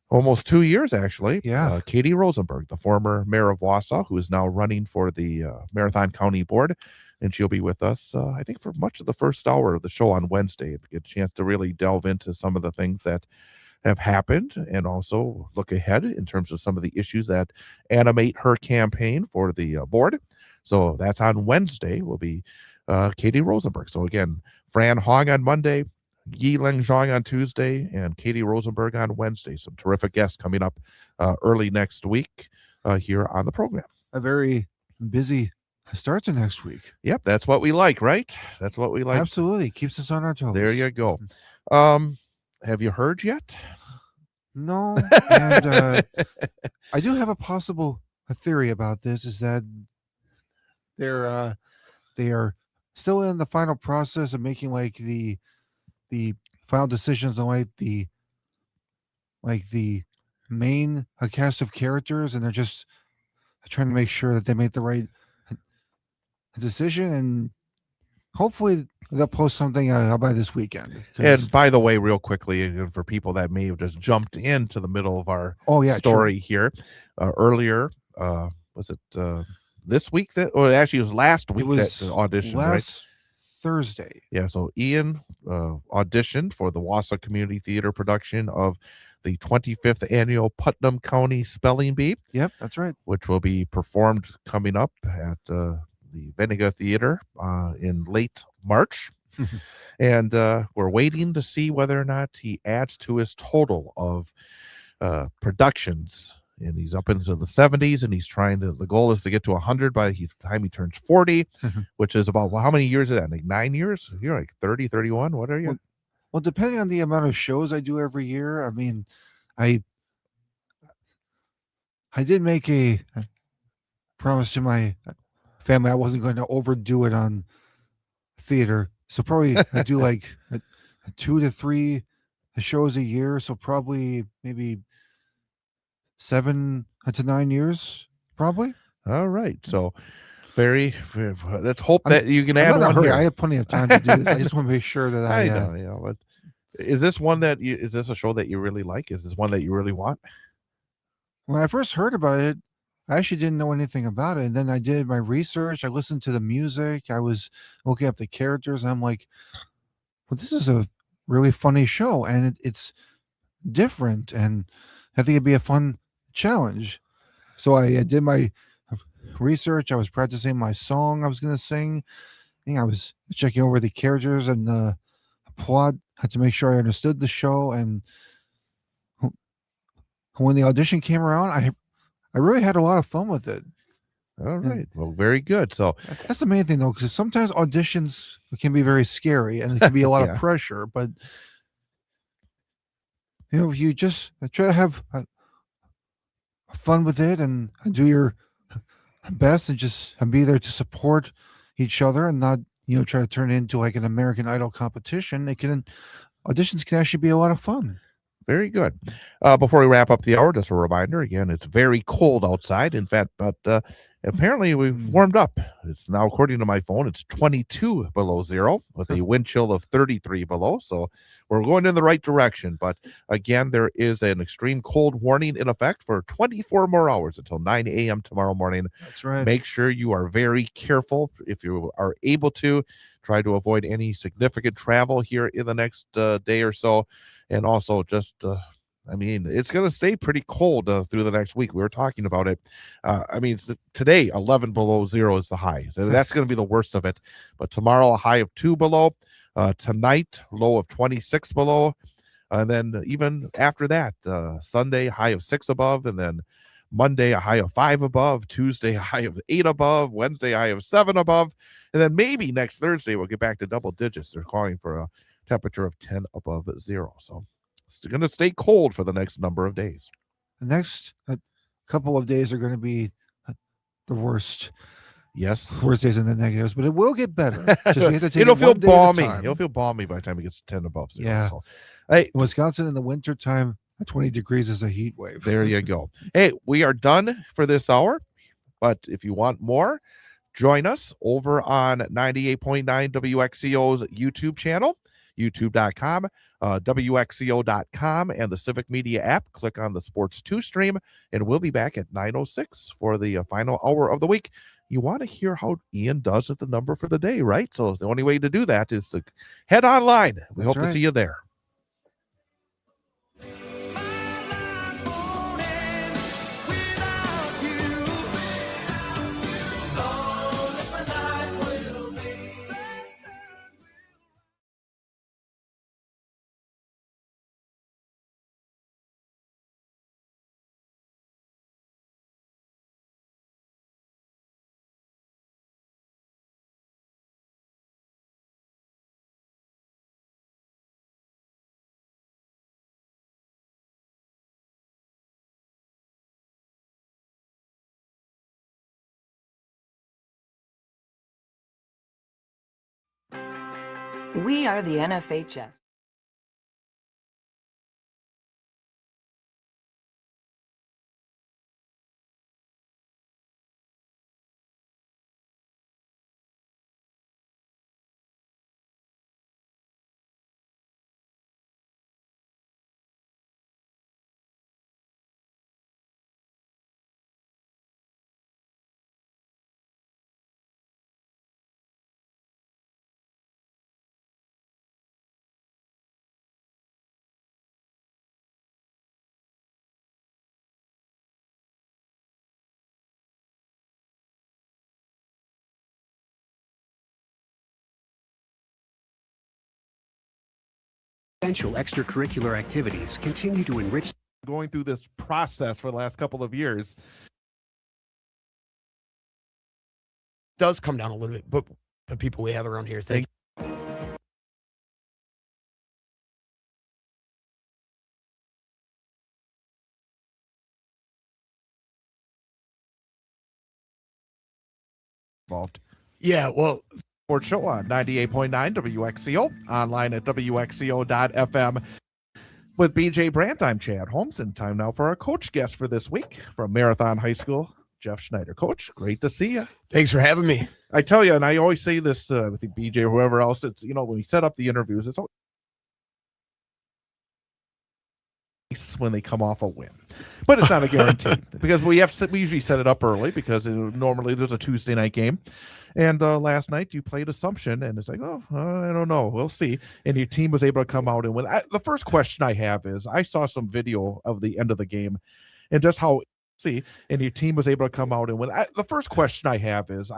almost 2 years, actually. Yeah. Katie Rosenberg, the former mayor of Wausau, who is now running for the Marathon County Board. And she'll be with us, I think, for much of the first hour of the show on Wednesday. Get a chance to really delve into some of the things that have happened and also look ahead in terms of some of the issues that animate her campaign for the board. So that's on Wednesday, will be Katie Rosenberg. So again, Fran Hong on Monday, Yi Leng Zhang on Tuesday, and Katie Rosenberg on Wednesday. Some terrific guests coming up early next week here on the program. A very busy start to next week. Yep, that's what we like, right? That's what we like. Absolutely. Keeps us on our toes. There you go. Have you heard yet? No. And I do have a theory about this, is that they are still in the final process of making like the final decisions on like the main cast of characters, and they're just trying to make sure that they make the right decision, and hopefully they'll post something by this weekend. And by the way, real quickly, for people that may have just jumped into the middle of our story here, earlier, was it this week that, or actually it was last week that auditioned, right? Thursday. Yeah, so Ian auditioned for the Wausau Community Theater production of the 25th annual Putnam County Spelling Bee. Yep, that's right. Which will be performed coming up at the Vinegar Theater in late March. And we're waiting to see whether or not he adds to his total of productions. And he's up into the 70s, and he's the goal is to get to 100 by the time he turns 40, which is about, well, how many years is that? Like 9 years? You're like 30, 31? What are you? Well, depending on the amount of shows I do every year, I mean, I did make a promise to my family I wasn't going to overdo it on theater. So probably I do like 2 to 3 shows a year. So probably maybe 7 to 9 years, probably. All right. So let's hope that you can add one here. I have plenty of time to do this. I just want to make sure that I know, you know, but is this a show that you really like? Is this one that you really want? When I first heard about it, I actually didn't know anything about it. And then I did my research. I listened to the music. I was looking up the characters. And I'm like, well, this is a really funny show. And it's different. And I think it'd be a fun challenge. So I did my research. I was practicing my song I was going to sing. I was checking over the characters and the plot. Had to make sure I understood the show. And when the audition came around, I really had a lot of fun with it. All right. Well, very good. So that's the main thing, though, because sometimes auditions can be very scary and it can be a lot of pressure. But if you just try to have fun with it and do your best and just be there to support each other and not try to turn it into like an American Idol competition, auditions can actually be a lot of fun. Very good. Before we wrap up the hour, just a reminder again, it's very cold outside. In fact, but apparently we've warmed up. It's now, according to my phone, it's 22 below zero with a wind chill of 33 below. So we're going in the right direction. But again, there is an extreme cold warning in effect for 24 more hours until 9 a.m. tomorrow morning. That's right. Make sure you are very careful. If you are able to, try to avoid any significant travel here in the next day or so. And also just, it's going to stay pretty cold through the next week. We were talking about it. Today, 11 below zero is the high. So that's going to be the worst of it. But tomorrow, a high of 2 below. Tonight, low of 26 below. And then even after that, Sunday, high of 6 above. And then Monday, a high of 5 above. Tuesday, a high of 8 above. Wednesday, high of 7 above. And then maybe next Thursday, we'll get back to double digits. They're calling for a temperature of 10 above zero. So it's going to stay cold for the next number of days. The next couple of days are going to be the worst. Yes. Worst days in the negatives, but it will get better. It'll feel balmy. It'll feel balmy by the time it gets 10 above zero. Yeah. So, hey, Wisconsin in the wintertime at 20 degrees is a heat wave. There you go. Hey, we are done for this hour, but if you want more, join us over on 98.9 WXCO's YouTube channel, youtube.com, WXCO.com, and the Civic Media app. Click on the Sports 2 stream, and we'll be back at 9:06 for the final hour of the week. You want to hear how Ian does at the number for the day, right? So the only way to do that is to head online. We hope to see you there. We are the NFHS. Essential extracurricular activities continue to enrich. Going through this process for the last couple of years. Does come down a little bit, but the people we have around here think. Involved. Yeah, well, Sports Show on 98.9 WXCO, online at WXCO.FM. With BJ Brandt, I'm Chad Holmes, and time now for our coach guest for this week from Marathon High School, Jeff Schneider. Coach, great to see you. Thanks for having me. I tell you, and I always say this with BJ or whoever else, it's, when we set up the interviews, it's always when they come off a win, but it's not a guarantee because we usually set it up early because normally there's a Tuesday night game, and last night you played Assumption, and it's like, I don't know, we'll see, and your team was able to come out and win. The first question I have is, I saw some video of the end of the game, and just how and your team was able to come out and win. The first question I have is,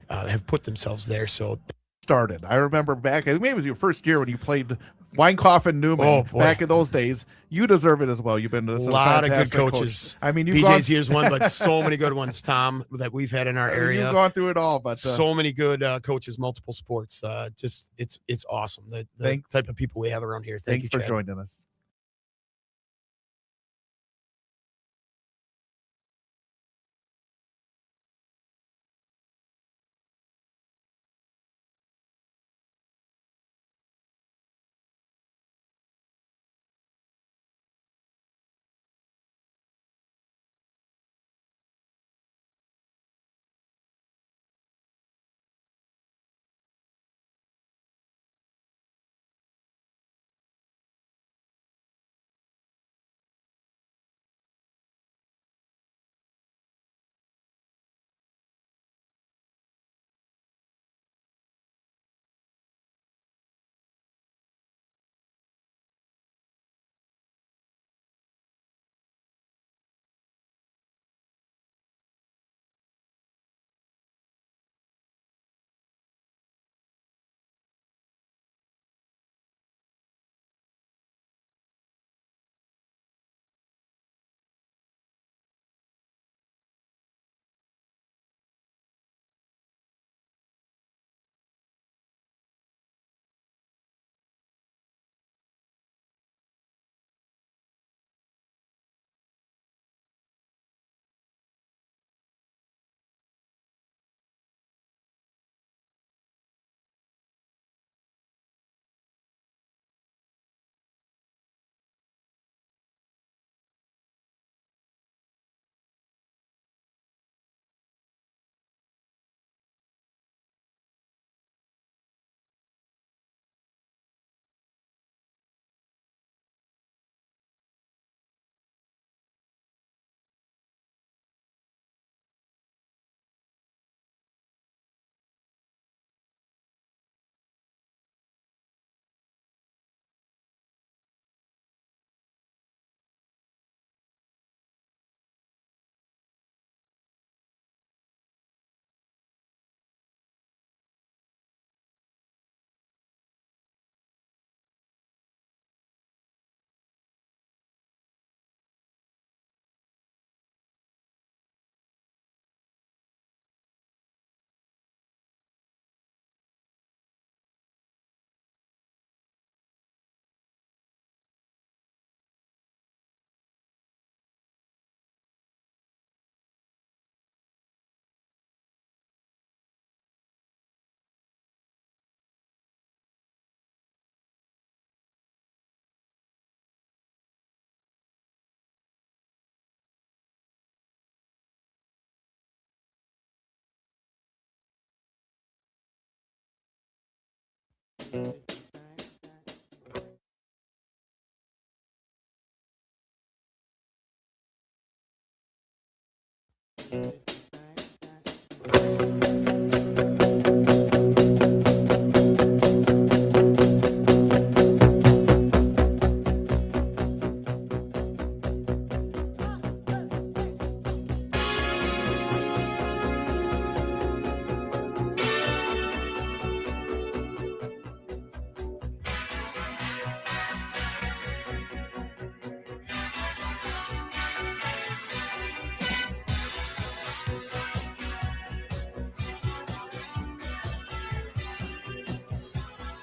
Have put themselves there, so started. I remember back, I think maybe it was your first year when you played Weinkoff and Newman Oh, boy. back in those days. You deserve it as well. You've been to A some lot of good fantastic coaches. I mean, you've gone, BJ's here's one, but so many good ones, Tom, that we've had in our area. you've gone through it all, but So many good coaches, multiple sports. Just it's awesome. The type of people we have around here. Thank thanks you, for Chad. joining us.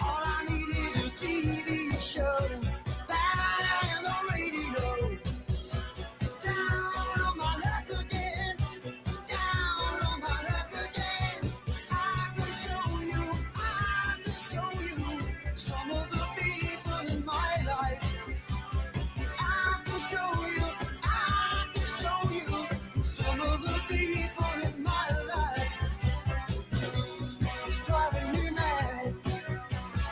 All I need is a TV show, that and the radio. Down on my luck again, down on my luck again. I can show you some of the people in my life. I can show you some of the people in my life. It's driving me mad.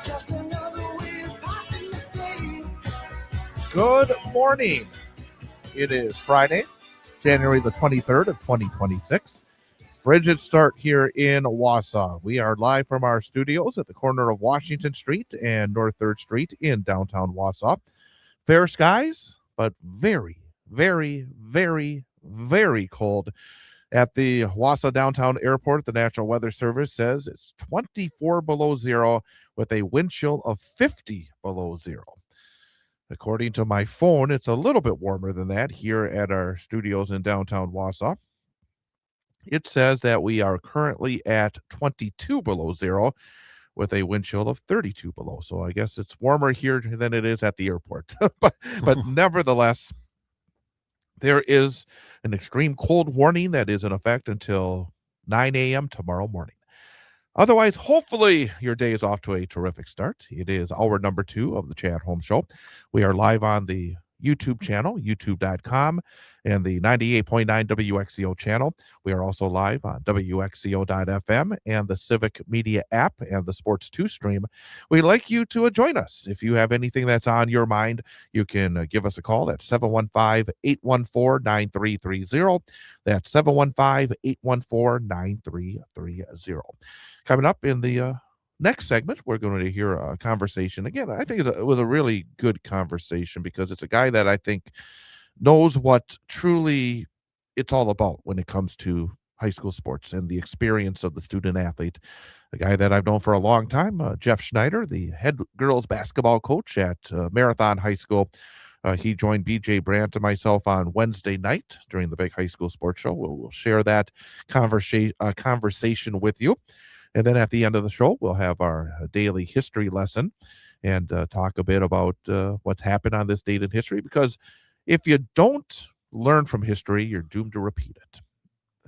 Just another way of passing the day. Good morning. It is Friday, January the 23rd of 2026. Frigid start here in Wausau. We are live from our studios at the corner of Washington Street and North 3rd Street in downtown Wausau. Fair skies, but very, very, very, very cold. At the Wausau Downtown Airport, the National Weather Service says it's 24 below zero with a wind chill of 50 below zero. According to my phone, it's a little bit warmer than that here at our studios in downtown Wausau. It says that we are currently at 22 below zero with a wind chill of 32 below. So I guess it's warmer here than it is at the airport. but nevertheless, there is an extreme cold warning that is in effect until 9 a.m. tomorrow morning. Otherwise, hopefully, your day is off to a terrific start. It is hour number 2 of the Chad Holmes Show. We are live on the YouTube channel, youtube.com, and the 98.9 WXCO channel. We are also live on WXCO.FM and the Civic Media app and the Sports 2 stream. We'd like you to join us. If you have anything that's on your mind, you can give us a call at 715-814-9330. That's 715-814-9330. Coming up in the next segment, we're going to hear a conversation. Again, I think it was a really good conversation because it's a guy that I think knows what truly it's all about when it comes to high school sports and the experience of the student athlete. A guy that I've known for a long time, Jeff Schneider, the head girls basketball coach at Marathon High School. He joined BJ Brandt and myself on Wednesday night during the big high school sports show. We'll share that conversation with you. And then at the end of the show, we'll have our daily history lesson and talk a bit about what's happened on this date in history. Because if you don't learn from history, you're doomed to repeat it.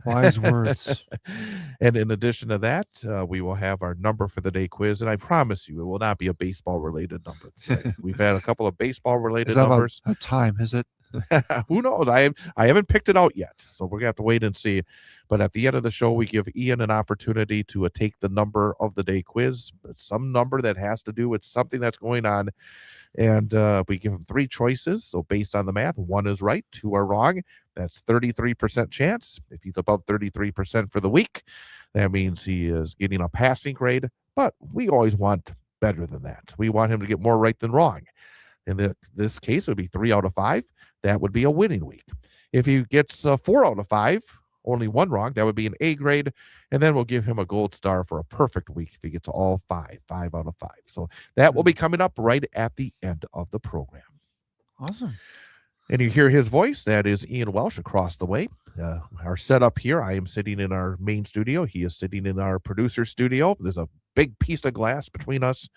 Wise words. And in addition to that, we will have our number for the day quiz. And I promise you, it will not be a baseball-related number today. We've had a couple of baseball-related numbers. A time, is it? Who knows? I haven't picked it out yet, so we're gonna have to wait and see. But at the end of the show, we give Ian an opportunity to take the number of the day quiz, some number that has to do with something that's going on, and we give him 3 choices. So based on the math, 1 is right, 2 are wrong. That's 33% chance. If he's above 33% for the week, that means he is getting a passing grade. But we always want better than that. We want him to get more right than wrong. In this case, it would be 3 out of 5. That would be a winning week. If he gets 4 out of 5, only 1 wrong, that would be an A grade. And then we'll give him a gold star for a perfect week if he gets all 5 out of 5. So that will be coming up right at the end of the program. Awesome. And you hear his voice. That is Ian Welsh across the way. Our setup here, I am sitting in our main studio. He is sitting in our producer studio. There's a big piece of glass between us.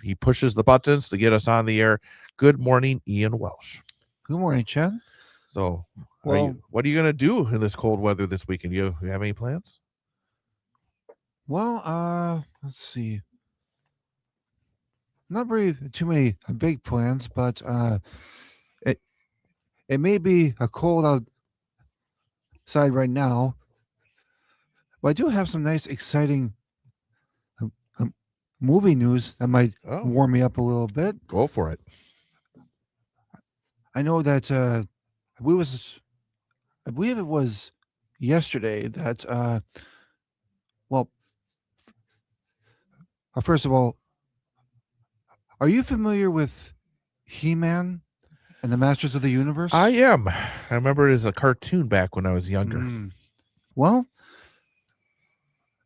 He pushes the buttons to get us on the air. Good morning, Ian Welsh. Good morning, Chad. So, Well, what are you going to do in this cold weather this weekend? You have any plans? Well, let's see. Not very too many big plans, but it may be a cold outside right now. But I do have some nice, exciting movie news that might warm me up a little bit. Go for it. I know that I believe it was yesterday that first of all, are you familiar with He-Man and the Masters of the Universe? I am. I remember it as a cartoon back when I was younger. Well,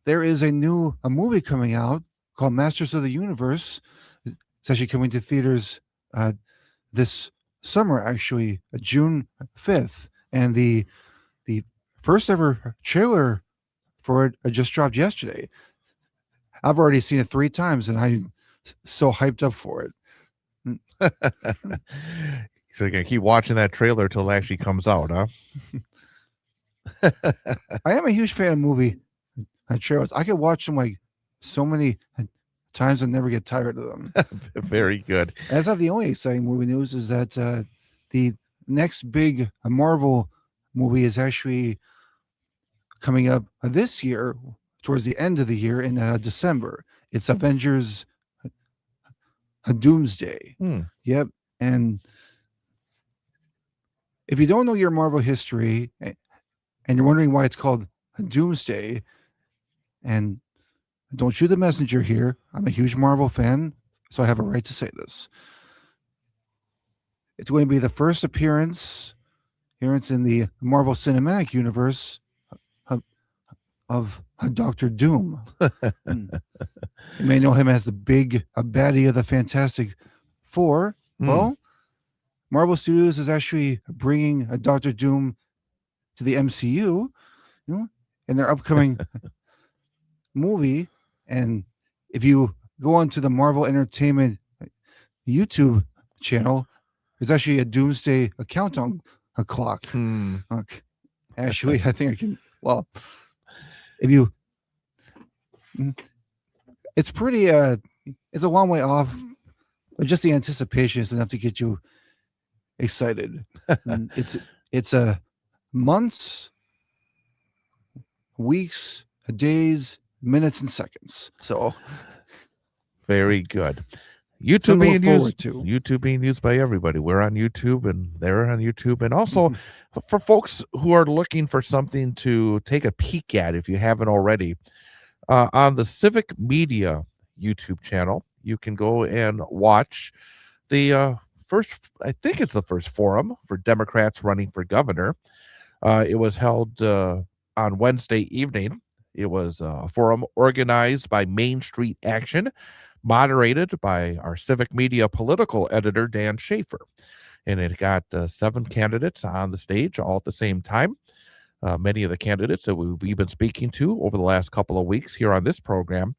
there is a movie coming out called Masters of the Universe. It's actually coming to theaters this summer, actually, June 5th. And the first ever trailer for it just dropped yesterday. I've already seen it 3 times, and I'm so hyped up for it. So you're going to keep watching that trailer till it actually comes out, huh? I am a huge fan of movie trailers. I could watch them like so many times and never get tired of them. Very good. That's not the only exciting movie news, is that the next big Marvel movie is actually coming up this year, towards the end of the year in December. It's Avengers Doomsday. Yep. And if you don't know your Marvel history and you're wondering why it's called Doomsday, and don't shoot the messenger here, I'm a huge Marvel fan, so I have a right to say this. It's going to be the first appearance in the Marvel Cinematic Universe of Doctor Doom. Mm. You may know him as the big baddie of the Fantastic Four. Well, Marvel Studios is actually bringing a Doctor Doom to the MCU, you know, in their upcoming movie. And if you go onto the Marvel Entertainment YouTube channel, there's actually a Doomsday countdown clock. Look, actually, I think I can. Well, if you, it's pretty. It's a long way off, but just the anticipation is enough to get you excited. And it's a months, weeks, days, minutes, and seconds. So Very good. YouTube something to being look forward used, to. YouTube being used by everybody. We're on YouTube and they're on YouTube. And also for folks who are looking for something to take a peek at, if you haven't already, on the Civic Media YouTube channel, you can go and watch the I think it's the first forum for Democrats running for governor. It was held on Wednesday evening. It was a forum organized by Main Street Action, moderated by our Civic Media political editor, Dan Schaefer. And it got 7 candidates on the stage all at the same time. Many of the candidates that we've been speaking to over the last couple of weeks here on this program.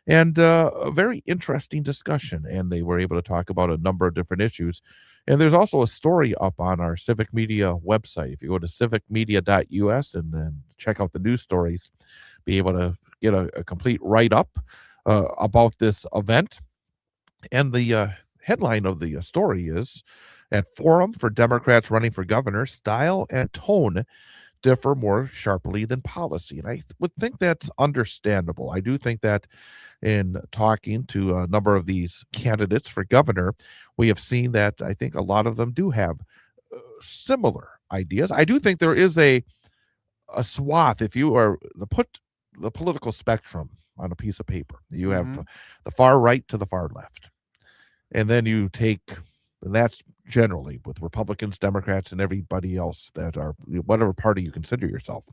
And a very interesting discussion. And they were able to talk about a number of different issues. And there's also a story up on our Civic Media website. If you go to civicmedia.us and then check out the news stories, be able to get a complete write-up about this event. And the headline of the story is, at Forum for Democrats Running for Governor, Style and Tone differ more sharply than policy. And I would think that's understandable. I do think that in talking to a number of these candidates for governor, we have seen that I think a lot of them do have similar ideas. I do think there is a swath, if you are put the political spectrum on a piece of paper. You have the far right to the far left. And then you take, and that's generally with Republicans, Democrats, and everybody else that are whatever party you consider yourself.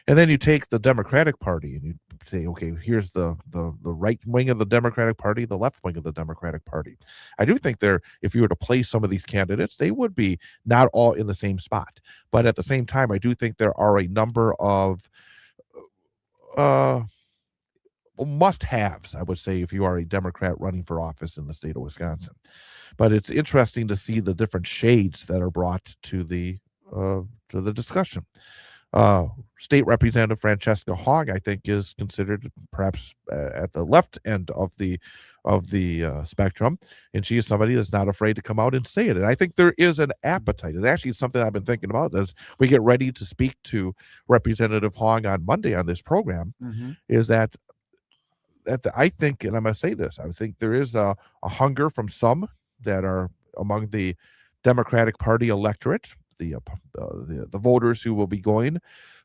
And then you take the Democratic Party and you say, okay, here's the right wing of the Democratic Party, the left wing of the Democratic Party. I do think if you were to place some of these candidates, they would be not all in the same spot. But at the same time, I do think there are a number of must-haves, I would say, if you are a Democrat running for office in the state of Wisconsin. But it's interesting to see the different shades that are brought to the discussion. State Representative Francesca Hogg, I think, is considered perhaps at the left end of the spectrum, and she is somebody that's not afraid to come out and say it. And I think there is an appetite. And actually, it's something I've been thinking about as we get ready to speak to Representative Hogg on Monday on this program. Is that I think, and I'm going to say this, I think there is a hunger from some that are among the Democratic Party electorate, the voters who will be going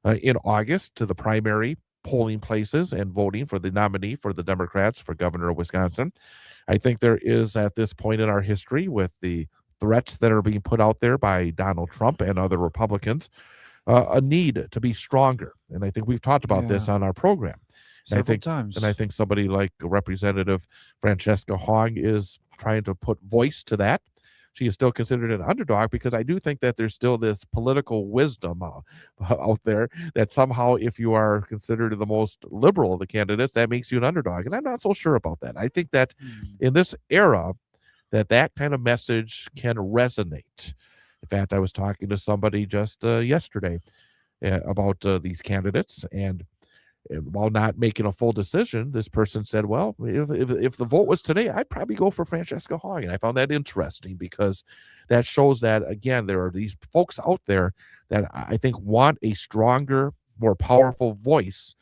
in August to the primary polling places and voting for the nominee for the Democrats for governor of Wisconsin. I think there is, at this point in our history, with the threats that are being put out there by Donald Trump and other Republicans, a need to be stronger. And I think we've talked about this on our program. Several times. And I think somebody like Representative Francesca Hogg is trying to put voice to that. She is still considered an underdog because I do think that there's still this political wisdom out there that somehow if you are considered the most liberal of the candidates, that makes you an underdog. And I'm not so sure about that. I think that in this era, that kind of message can resonate. In fact, I was talking to somebody just yesterday about these candidates, and while not making a full decision, this person said, well, if the vote was today, I'd probably go for Francesca Hogg. And I found that interesting because that shows that, again, there are these folks out there that I think want a stronger, more powerful voice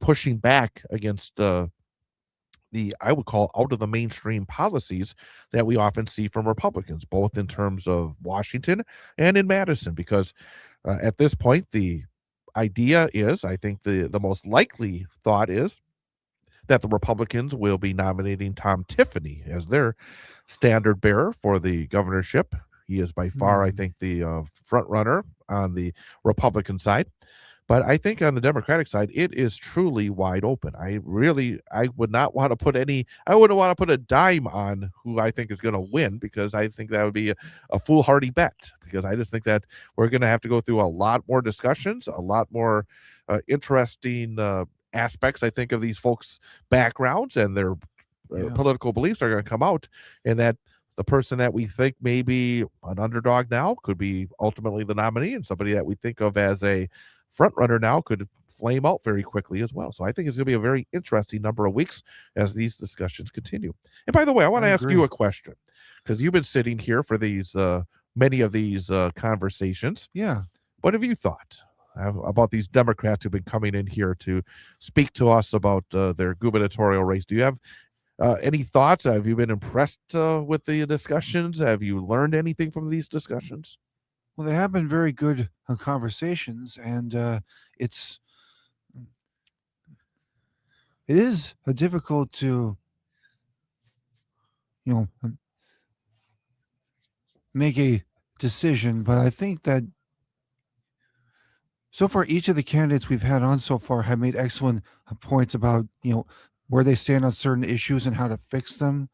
pushing back against the I would call out of the mainstream policies that we often see from Republicans, both in terms of Washington and in Madison, because at this point, the idea is, I think the most likely thought is that the Republicans will be nominating Tom Tiffany as their standard bearer for the governorship. He is by far, I think, the front runner on the Republican side. But I think on the Democratic side, it is truly wide open. I would not want to put I wouldn't want to put a dime on who I think is going to win, because I think that would be a foolhardy bet, because I just think that we're going to have to go through a lot more discussions, a lot more interesting aspects, I think, of these folks' backgrounds and their Yeah. political beliefs are going to come out, and that the person that we think may be an underdog now could be ultimately the nominee, and somebody that we think of as a front runner now could flame out very quickly as well. So I think it's going to be a very interesting number of weeks as these discussions continue. And by the way, I want to I ask you agree. a question, because you've been sitting here for these many of these conversations. Yeah. What have you thought about these Democrats who've been coming in here to speak to us about their gubernatorial race? Do you have any thoughts? Have you been impressed with the discussions? Have you learned anything from these discussions? Well, they have been very good conversations, and it's it is difficult to make a decision, but I think that so far each of the candidates we've had on so far have made excellent points about where they stand on certain issues and how to fix them.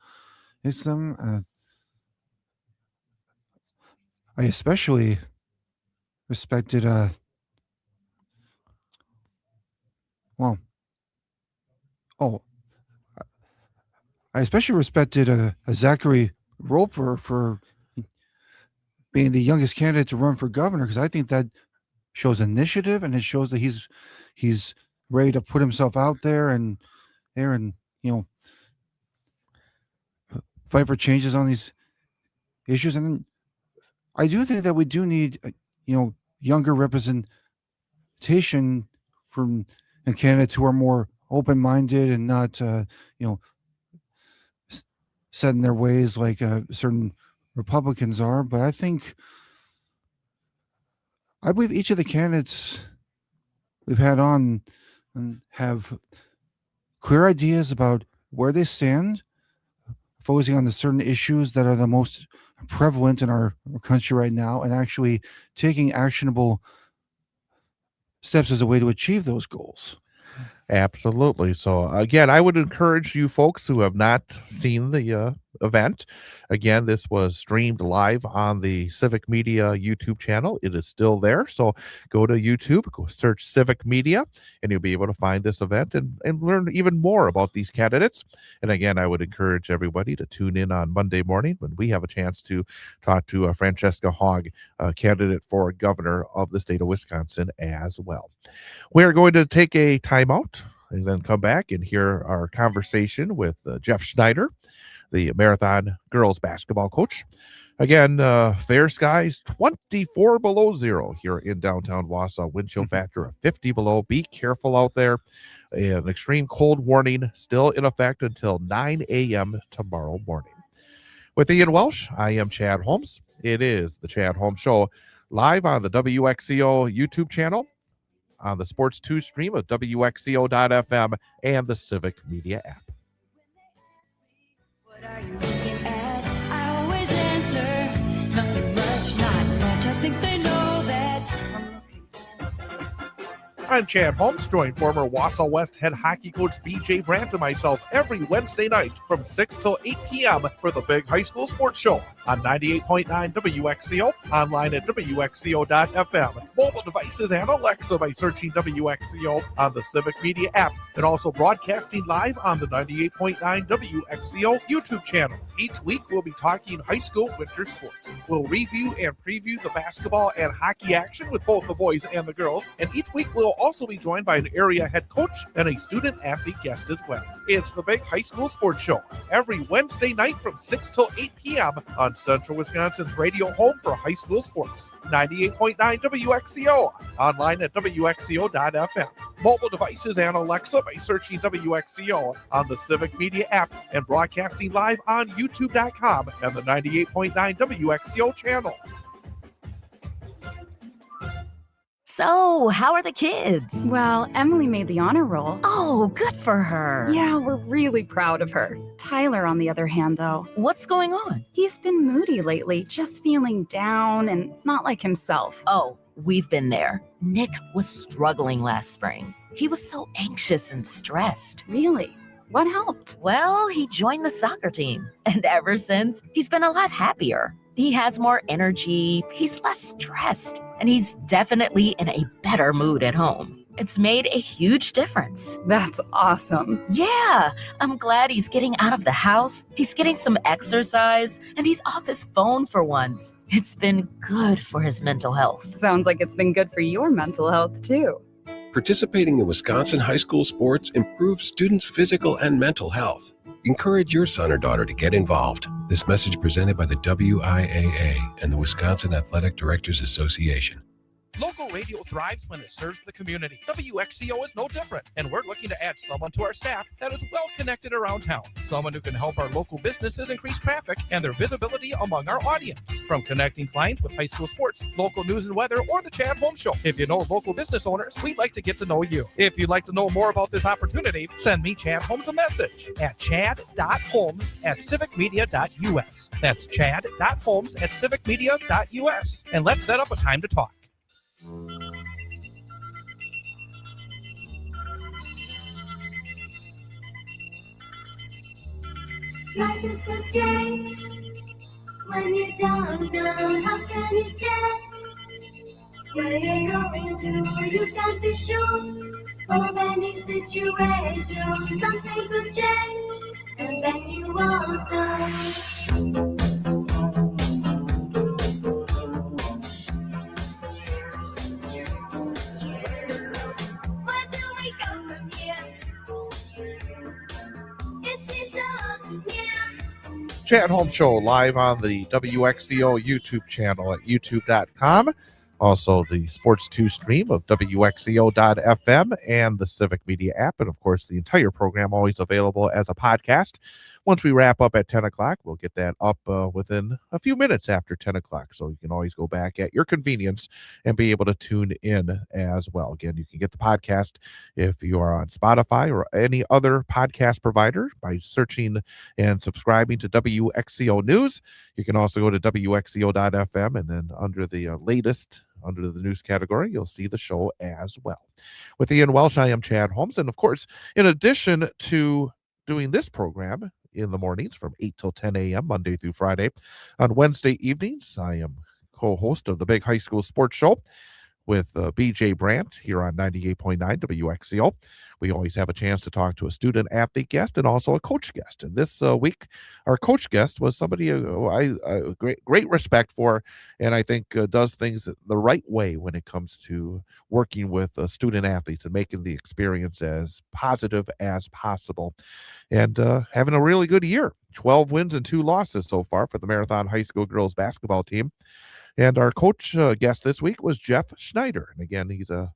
I especially respected well oh I especially respected Zachary Roper for being the youngest candidate to run for governor, because I think that shows initiative, and it shows that he's ready to put himself out there and you know fight for changes on these issues. And I do think that we do need younger representation from candidates who are more open-minded and not set in their ways like certain Republicans are. But I believe each of the candidates we've had on have clear ideas about where they stand, focusing on the certain issues that are the most prevalent in our country right now, and actually taking actionable steps as a way to achieve those goals. Absolutely. So again, I would encourage you folks who have not seen the event. Again, this was streamed live on the Civic Media YouTube channel. It is still there. So go to YouTube, go search Civic Media, and you'll be able to find this event and learn even more about these candidates. And again, I would encourage everybody to tune in on Monday morning when we have a chance to talk to Francesca Hogg, candidate for governor of the state of Wisconsin as well. We're going to take a timeout and then come back and hear our conversation with Jeff Schneider, the Marathon girls basketball coach. Again, fair skies 24 below zero here in downtown Wausau. Wind chill factor of 50 below. Be careful out there. An extreme cold warning still in effect until 9 a.m. tomorrow morning. With Ian Welsh, I am Chad Holmes. It is the Chad Holmes Show, live on the WXCO YouTube channel, on the Sports 2 stream of WXCO.FM and the Civic Media app. What are you looking at? I always answer, nothing much, not much. I think they know that I'm looking. I'm Chad Holmes, joined former Wausau West head hockey coach BJ Brandt and myself every Wednesday night from 6 till 8 p.m. for the Big High School Sports Show on 98.9 WXCO, online at WXCO.FM, mobile devices and Alexa by searching WXCO on the Civic Media app, and also broadcasting live on the 98.9 WXCO YouTube channel. Each week we'll be talking high school winter sports. We'll review and preview the basketball and hockey action with both the boys and the girls, and each week we'll also be joined by an area head coach and a student athlete guest as well. It's the Big High School Sports Show every Wednesday night from 6 till 8 p.m. on Central Wisconsin's radio home for high school sports, 98.9 WXCO, online at WXCO.FM, mobile devices and Alexa by searching WXCO on the Civic Media app, and broadcasting live on YouTube.com and the 98.9 WXCO channel. So, how are the kids? Well, Emily made the honor roll. Oh, good for her. Yeah, we're really proud of her. Tyler, on the other hand, though, What's going on? he's been moody lately, just feeling down and not like himself. Oh, we've been there. Nick was struggling last spring. He was so anxious and stressed. Really? What helped? Well, he joined the soccer team, and ever since, he's been a lot happier. He has more energy, he's less stressed, and he's definitely in a better mood at home. It's made a huge difference. That's awesome. Yeah, I'm glad he's getting out of the house, he's getting some exercise, and he's off his phone for once. It's been good for his mental health. Sounds like it's been good for your mental health, too. Participating in Wisconsin high school sports improves students' physical and mental health. Encourage your son or daughter to get involved. This message presented by the WIAA and the Wisconsin Athletic Directors Association. Local radio thrives when it serves the community. WXCO is no different, and we're looking to add someone to our staff that is well connected around town. Someone who can help our local businesses increase traffic and their visibility among our audience. From connecting clients with high school sports, local news and weather, or the Chad Holmes Show. If you know local business owners, we'd like to get to know you. If you'd like to know more about this opportunity, send me, Chad Holmes, a message at chad.holmes@civicmedia.us. That's chad.holmes@civicmedia.us. And let's set up a time to talk. Life is so strange when you don't know how can you tell where you're going to. You can't be sure of any situation. Something could change and then you won't know. Where do we go from here? It's Chad Holmes Show live on the WXCO YouTube channel at youtube.com. Also, the Sports 2 stream of WXCO.FM and the Civic Media app. And of course, the entire program always available as a podcast. Once we wrap up at 10 o'clock, we'll get that up within a few minutes after 10 o'clock. So you can always go back at your convenience and be able to tune in as well. Again, you can get the podcast if you are on Spotify or any other podcast provider by searching and subscribing to WXCO News. You can also go to WXCO.FM, and then under the latest, under the news category, you'll see the show as well. With Ian Welsh, I am Chad Holmes. And of course, in addition to doing this program in the mornings from 8 till 10 a.m. Monday through Friday, on Wednesday evenings, I am co-host of the Big High School Sports Show with BJ Brandt here on 98.9 WXCO. We always have a chance to talk to a student athlete guest and also a coach guest. And this week, our coach guest was somebody I great respect for, and I think does things the right way when it comes to working with student athletes and making the experience as positive as possible. And having a really good year. 12 wins and 2 losses so far for the Marathon High School girls basketball team. And our coach guest this week was Jeff Schneider. And again, he's a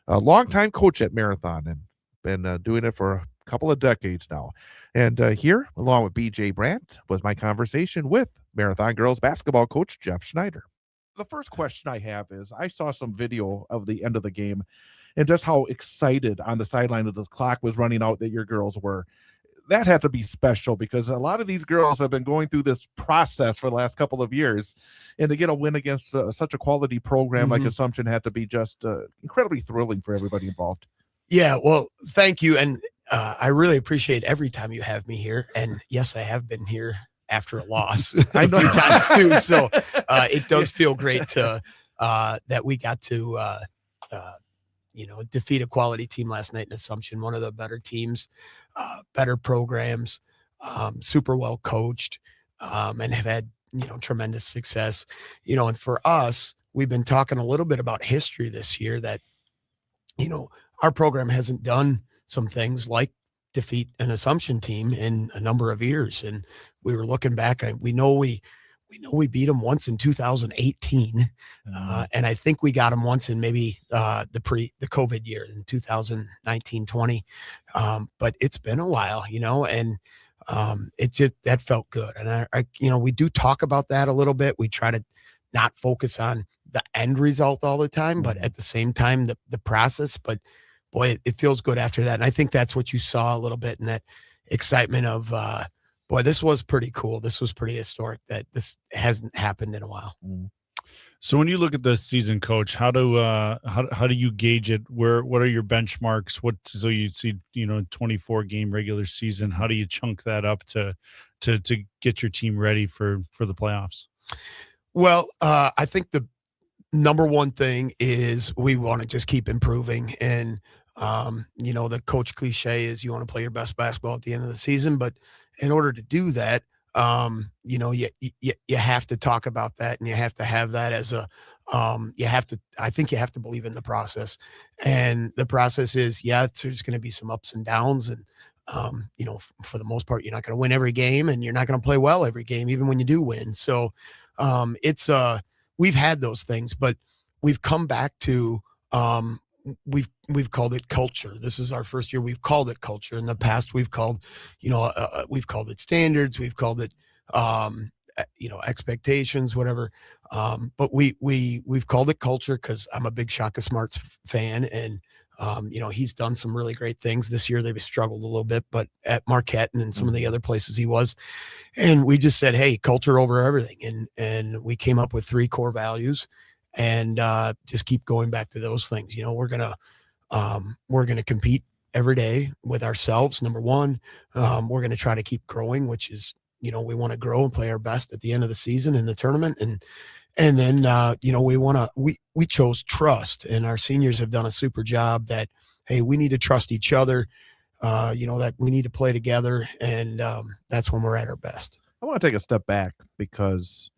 longtime coach at Marathon and been doing it for a couple of decades now. And here, along with BJ Brandt, was my conversation with Marathon girls basketball coach Jeff Schneider. The first question I have is, I saw some video of the end of the game and just how excited on the sideline of the clock was running out that your girls were. That had to be special because a lot of these girls have been going through this process for the last couple of years, and to get a win against such a quality program like Assumption had to be just incredibly thrilling for everybody involved. Yeah, well, thank you. And I really appreciate every time you have me here. And yes, I have been here after a loss a few times too. So it does feel great to that we got to defeat a quality team last night in Assumption, one of the better teams, better programs, super well coached, and have had, tremendous success, and for us, we've been talking a little bit about history this year that, our program hasn't done some things like defeat an Assumption team in a number of years. And we were looking back, we know we beat them once in 2018. And I think we got them once in maybe the COVID year in 2019-20. But it's been a while, and it just, that felt good. And I we do talk about that a little bit. We try to not focus on the end result all the time, but at the same time, the process. But boy, it feels good after that. And I think that's what you saw a little bit in that excitement of, boy, this was pretty cool. This was pretty historic that this hasn't happened in a while. So when you look at this season, Coach, how do you gauge it? What are your benchmarks? So you see, 24 game regular season. How do you chunk that up to get your team ready for the playoffs? Well, I think the number one thing is we want to just keep improving. And, the coach cliche is you want to play your best basketball at the end of the season. But in order to do that, you have to talk about that, and you have to have that as a, I think you have to believe in the process. And the process is, there's going to be some ups and downs. And, for the most part, you're not going to win every game, and you're not going to play well every game, even when you do win. So, we've had those things, but we've come back to, we've called it culture. This is our first year. We've called it culture. In the past, we've called it standards. We've called it, expectations, whatever. But we've called it culture because I'm a big Shaka Smarts fan, and he's done some really great things this year. They've struggled a little bit, but at Marquette and in some of the other places he was, and we just said, hey, culture over everything. And we came up with 3 core values, and just keep going back to those things. We're going to compete every day with ourselves. Number one, we're going to try to keep growing, which is, we want to grow and play our best at the end of the season in the tournament. And then, we chose trust, and our seniors have done a super job that, hey, we need to trust each other, that we need to play together. And that's when we're at our best. I want to take a step back because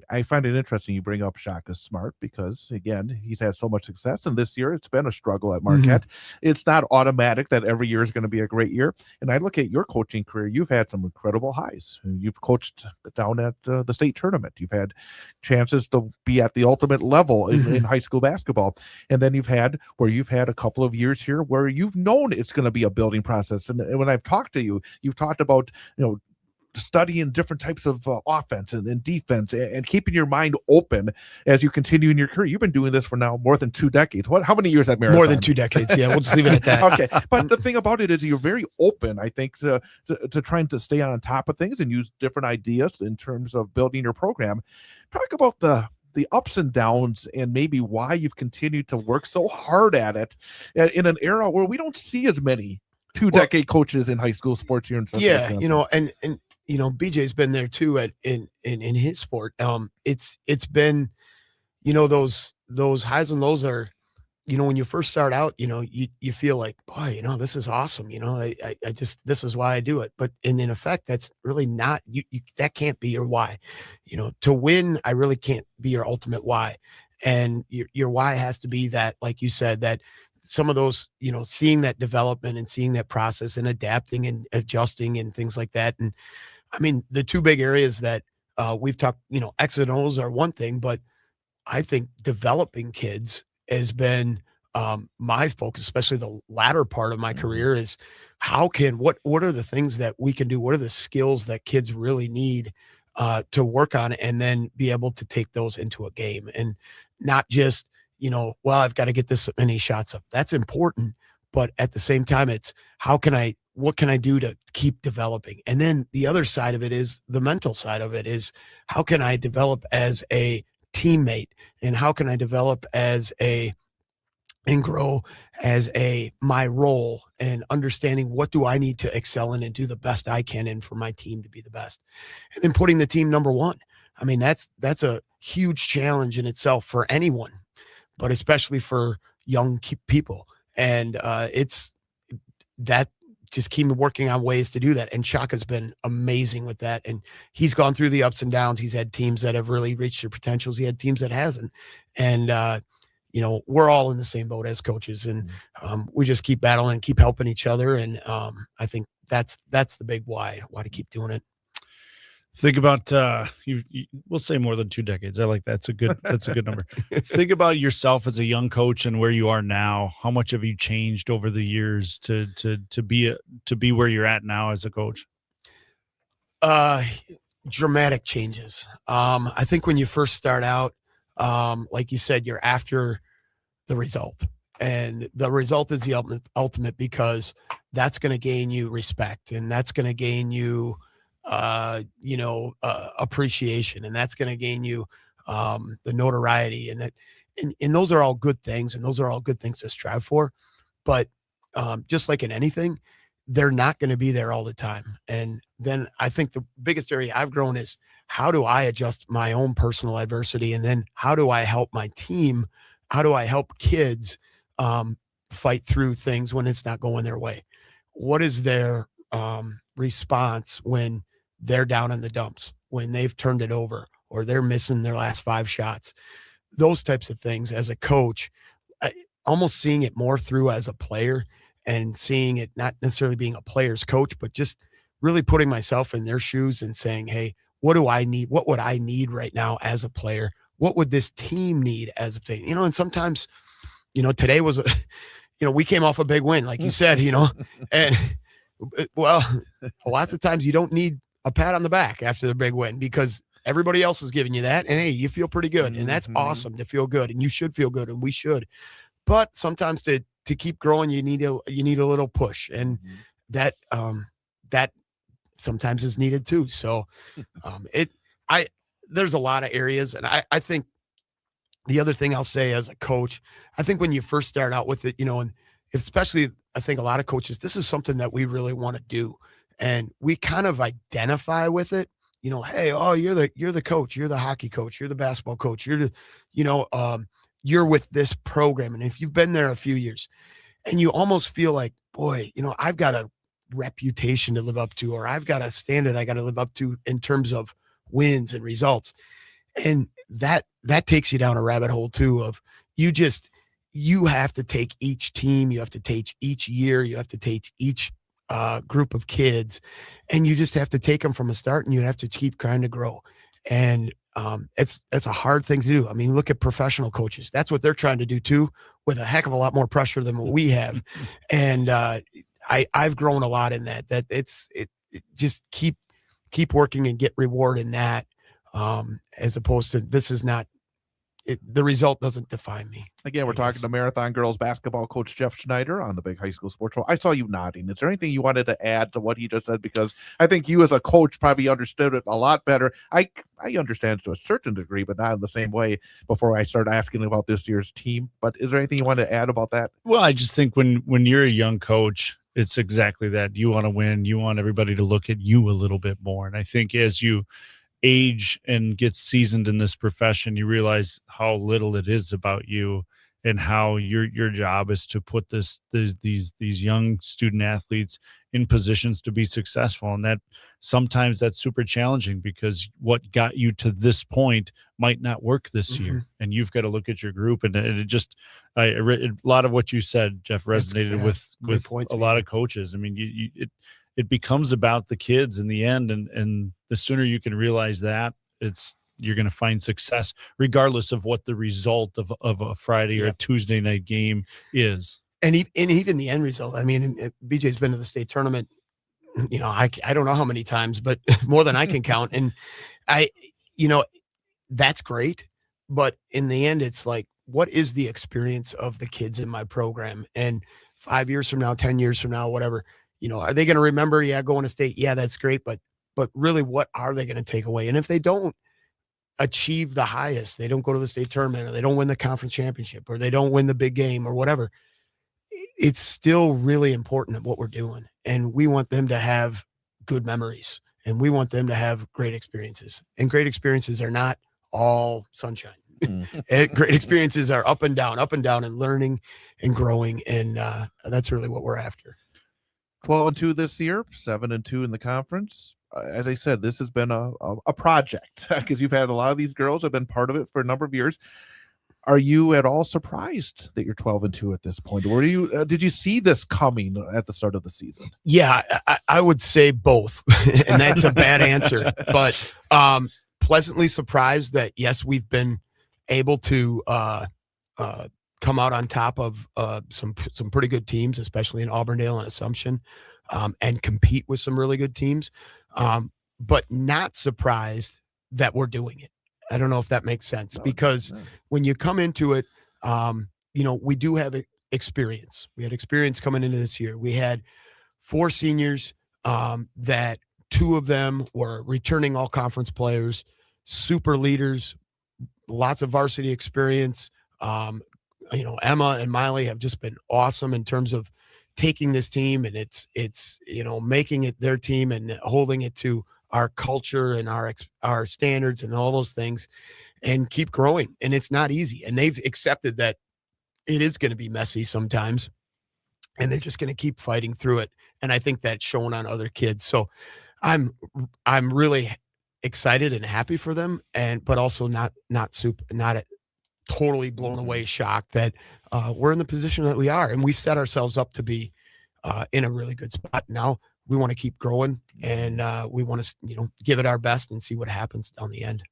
I find it interesting you bring up Shaka Smart because, again, he's had so much success, and this year it's been a struggle at Marquette. It's not automatic that every year is going to be a great year. And I look at your coaching career, you've had some incredible highs. You've coached down at the state tournament. You've had chances to be at the ultimate level in high school basketball. And then you've had a couple of years here where you've known it's going to be a building process. And when I've talked to you, you've talked about, studying different types of offense and defense and keeping your mind open as you continue in your career. You've been doing this for now more than 2 decades. How many years at Marathon? More than 2 decades. Yeah, we'll just leave it at that. Okay. But the thing about it is you're very open, I think, to trying to stay on top of things and use different ideas in terms of building your program. Talk about the ups and downs and maybe why you've continued to work so hard at it in an era where we don't see as many 2-decade coaches in high school sports here in Central Wisconsin. And BJ's been there too in his sport. It's been, those highs and lows are, when you first start out, you feel like, boy, this is awesome. I just, this is why I do it. But in effect, that's really not, that can't be your why. To win, I really can't be your ultimate why. And your why has to be that, like you said, that some of those, seeing that development and seeing that process and adapting and adjusting and things like that. And I mean, the 2 big areas that we've talked, X and O's are one thing, but I think developing kids has been my focus, especially the latter part of my career, is what are the things that we can do? What are the skills that kids really need to work on, and then be able to take those into a game, and not just, I've got to get this many shots up. That's important. But at the same time, it's what can I do to keep developing? And then the other side of it is the mental side of it is, how can I develop as a teammate, and how can I develop and grow as my role, and understanding what do I need to excel in and do the best I can in for my team to be the best. And then putting the team number one. I mean, that's a huge challenge in itself for anyone, but especially for young people. And it's that, just keep working on ways to do that. And Shaka's been amazing with that. And he's gone through the ups and downs. He's had teams that have really reached their potentials. He had teams that hasn't. And, we're all in the same boat as coaches, and we just keep battling and keep helping each other. And I think that's the big why to keep doing it. Think about we'll say more than 2 decades. I like that. That's a good number. Think about yourself as a young coach and where you are now. How much have you changed over the years to be where you're at now as a coach? Dramatic changes. I think when you first start out, like you said, you're after the result. And the result is the ultimate because that's going to gain you respect, and that's going to gain you, appreciation, and that's going to gain you the notoriety, and those are all good things, and those are all good things to strive for. But just like in anything, they're not going to be there all the time. And then I think the biggest area I've grown is, how do I adjust my own personal adversity, and then how do I help my team? How do I help kids fight through things when it's not going their way? What is their response when they're down in the dumps, when they've turned it over, or they're missing their last 5 shots? Those types of things as a coach, almost seeing it more through as a player, and seeing it not necessarily being a player's coach, but just really putting myself in their shoes and saying, hey, what do I need? What would I need right now as a player? What would this team need as a player? And sometimes, today was, we came off a big win, like you said, and well, lots of times you don't need a pat on the back after the big win, because everybody else is giving you that. And hey, you feel pretty good. And that's awesome to feel good. And you should feel good, and we should. But sometimes to keep growing, you need a little push. And that sometimes is needed too. So there's a lot of areas. And I think the other thing I'll say as a coach, I think when you first start out with it, and especially I think a lot of coaches, this is something that we really want to do. And we kind of identify with it, hey, oh, you're the coach, you're the hockey coach, you're the basketball coach, you're the, you're with this program. And if you've been there a few years, and you almost feel like, boy, I've got a reputation to live up to, or I've got a standard I got to live up to in terms of wins and results. And that takes you down a rabbit hole too, of you have to take each team, you have to take each year, you have to take each group of kids, and you just have to take them from a start, and you have to keep trying to grow. And it's a hard thing to do. I mean, look at professional coaches. That's what they're trying to do too, with a heck of a lot more pressure than what we have. And I've grown a lot in that it just keep working and get reward in that, as opposed to this is not the result doesn't define me. Again, we're talking to Marathon Girls basketball coach Jeff Schneider on the Big High School Sports Show. I saw you nodding. Is there anything you wanted to add to what he just said? Because I think you as a coach probably understood it a lot better. I understand to a certain degree, but not in the same way before I started asking about this year's team. But is there anything you want to add about that? Well, I just think when you're a young coach, it's exactly that. You want to win. You want everybody to look at you a little bit more. And I think as you age and get seasoned in this profession, you realize how little it is about you, and how your job is to put these young student athletes in positions to be successful. And that sometimes that's super challenging, because what got you to this point might not work this year, and you've got to look at your group. And it just, a lot of what you said, Jeff, resonated with a lot of coaches. I mean, it becomes about the kids in the end, and the sooner you can realize that, you're going to find success regardless of what the result of a Friday or a Tuesday night game is. And even the end result. I mean, BJ's been to the state tournament, I don't know how many times, but more than I can count. And that's great. But in the end, it's like, what is the experience of the kids in my program? And 5 years from now, 10 years from now, whatever, are they going to remember, going to state? Yeah, that's great. But really, what are they going to take away? And if they don't achieve the highest, they don't go to the state tournament, or they don't win the conference championship, or they don't win the big game or whatever, it's still really important at what we're doing. And we want them to have good memories, and we want them to have great experiences. And great experiences are not all sunshine. Great experiences are up and down, and learning and growing. And that's really what we're after. 12-2 this year, 7-2 in the conference. As I said, this has been a project, because you've had a lot of these girls have been part of it for a number of years. Are you at all surprised that you're 12-2 at this point? Or did you see this coming at the start of the season? Yeah, I would say both, and that's a bad answer. But pleasantly surprised that, yes, we've been able to come out on top of some pretty good teams, especially in Auburndale and Assumption, and compete with some really good teams. But not surprised that we're doing it. I don't know if that makes sense, No, because no. when you come into it, we do have experience. We had experience coming into this year. We had 4 seniors that 2 of them were returning all conference players, super leaders, lots of varsity experience. Emma and Miley have just been awesome in terms of taking this team, and it's making it their team and holding it to our culture and our standards and all those things, and keep growing. And it's not easy, and they've accepted that it is going to be messy sometimes, and they're just going to keep fighting through it. And I think that's shown on other kids. So I'm really excited and happy for them, but also not totally blown away, shocked that we're in the position that we are, and we've set ourselves up to be in a really good spot. Now we want to keep growing, and we want to give it our best and see what happens down the end.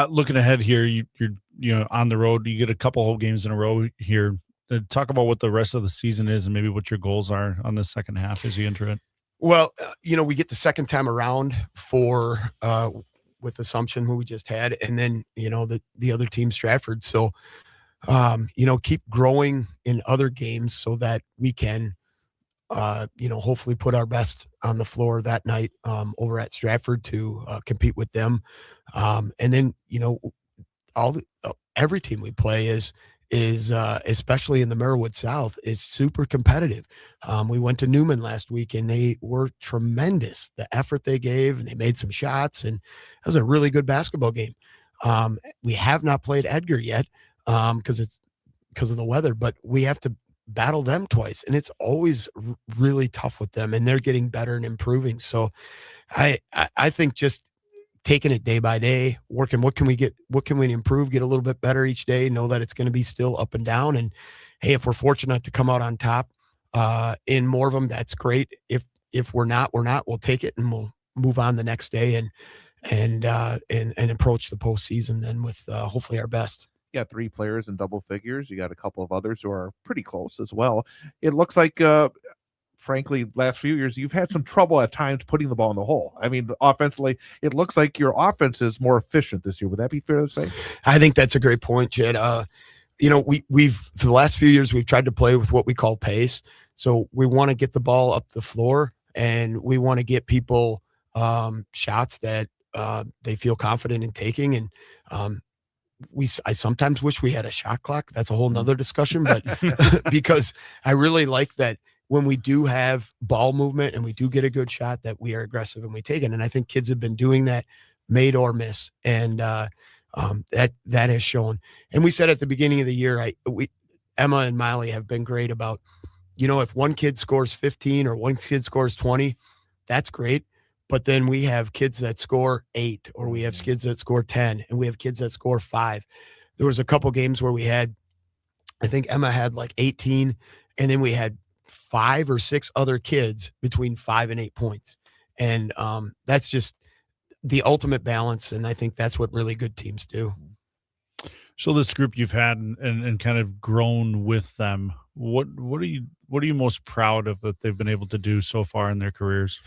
Looking ahead here, you're on the road. You get a couple whole games in a row here. Talk about what the rest of the season is and maybe what your goals are on the second half as you enter it. Well, we get the second time around for with Assumption, who we just had, and then the other team, Stratford. So keep growing in other games so that we can hopefully put our best on the floor that night over at Stratford to compete with them. And then every team we play is especially in the Merriwood South, is super competitive. We went to Newman last week, and they were tremendous. The effort they gave, and they made some shots, and it was a really good basketball game. We have not played Edgar yet because of the weather, but we have to battle them twice, and it's always really tough with them, and they're getting better and improving. So I think just taking it day by day, working, what can we improve, get a little bit better each day, know that it's going to be still up and down. And hey, if we're fortunate to come out on top in more of them, that's great. If we're not, we'll take it, and we'll move on the next day and approach the postseason then with hopefully our best. You got 3 players in double figures. You got a couple of others who are pretty close as well. It looks like frankly, last few years, you've had some trouble at times putting the ball in the hole. I mean, offensively, it looks like your offense is more efficient this year. Would that be fair to say? I think that's a great point, Jed. We've for the last few years, we've tried to play with what we call pace. So we want to get the ball up the floor, and we want to get people shots that they feel confident in taking. And I sometimes wish we had a shot clock. That's a whole nother discussion, but because I really like that when we do have ball movement and we do get a good shot, that we are aggressive and we take it. And I think kids have been doing that, made or miss. And that has shown. And we said at the beginning of the year, Emma and Miley have been great about, if one kid scores 15 or one kid scores 20, that's great. But then we have kids that score 8, or we have kids that score 10, and we have kids that score 5. There was a couple games where we had, I think Emma had like 18, and then we had 5 or 6 other kids between 5 and 8 points. And that's just the ultimate balance. And I think that's what really good teams do. So this group you've had and kind of grown with them, what are you most proud of that they've been able to do so far in their careers?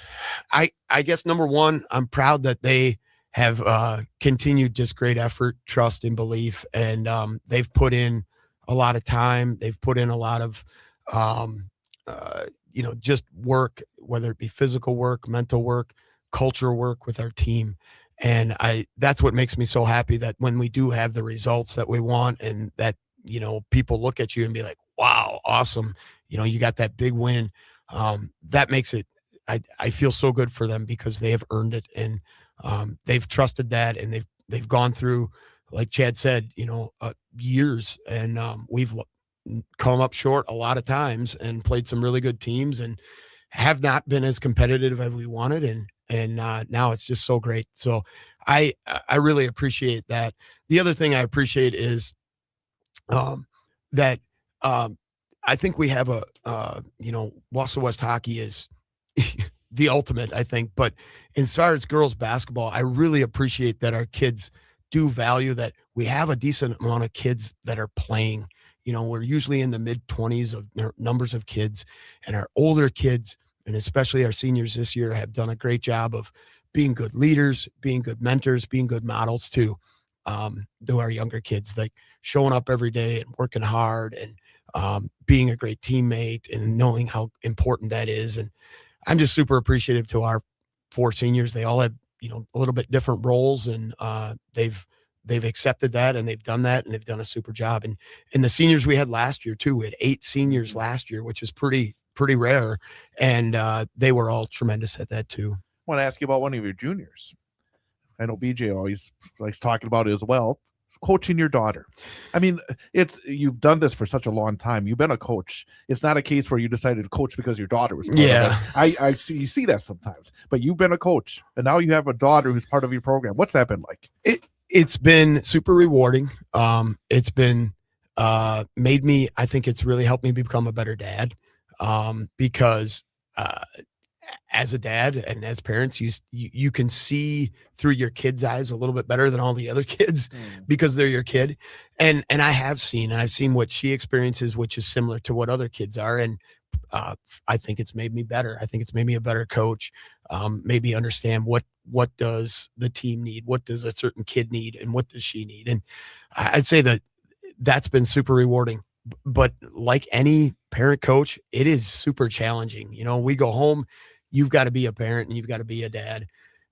I guess number one, I'm proud that they have continued just great effort, trust, and belief. And they've put in a lot of time. They've put in a lot of, just work, whether it be physical work, mental work, culture work with our team. And that's what makes me so happy, that when we do have the results that we want, and that, people look at you and be like, wow, awesome. You got that big win. That makes it, I feel so good for them, because they have earned it, and they've trusted that, and they've gone through, like Chad said, years, and we've come up short a lot of times and played some really good teams and have not been as competitive as we wanted. And now it's just so great. So I really appreciate that. The other thing I appreciate is that I think we have Wausau West hockey is the ultimate, I think. But as far as girls basketball, I really appreciate that our kids do value that we have a decent amount of kids that are playing. We're usually in the mid-20s of numbers of kids, and our older kids, and especially our seniors this year, have done a great job of being good leaders, being good mentors, being good models to to our younger kids, like showing up every day and working hard and being a great teammate and knowing how important that is. And I'm just super appreciative to our 4 seniors. They all have, a little bit different roles, and they've accepted that, and they've done that, and they've done a super job. And the seniors we had last year too, we had 8 seniors last year, which is pretty rare. And they were all tremendous at that too. I want to ask you about one of your juniors. I know BJ always likes talking about it as well. Coaching your daughter. I mean, you've done this for such a long time. You've been a coach. It's not a case where you decided to coach because your daughter was part of it. I see, you see that sometimes, but you've been a coach, and now you have a daughter who's part of your program. What's that been like? It's been super rewarding. It's been made me, I think it's really helped me become a better dad, because as a dad and as parents, you can see through your kids' eyes a little bit better than all the other kids because they're your kid. And I've seen what she experiences, which is similar to what other kids are. And I think it's made me better. I think it's made me a better coach. Made me understand what does the team need? What does a certain kid need? And what does she need? And I'd say that's been super rewarding. But like any parent coach, it is super challenging. We go home, you've got to be a parent and you've got to be a dad.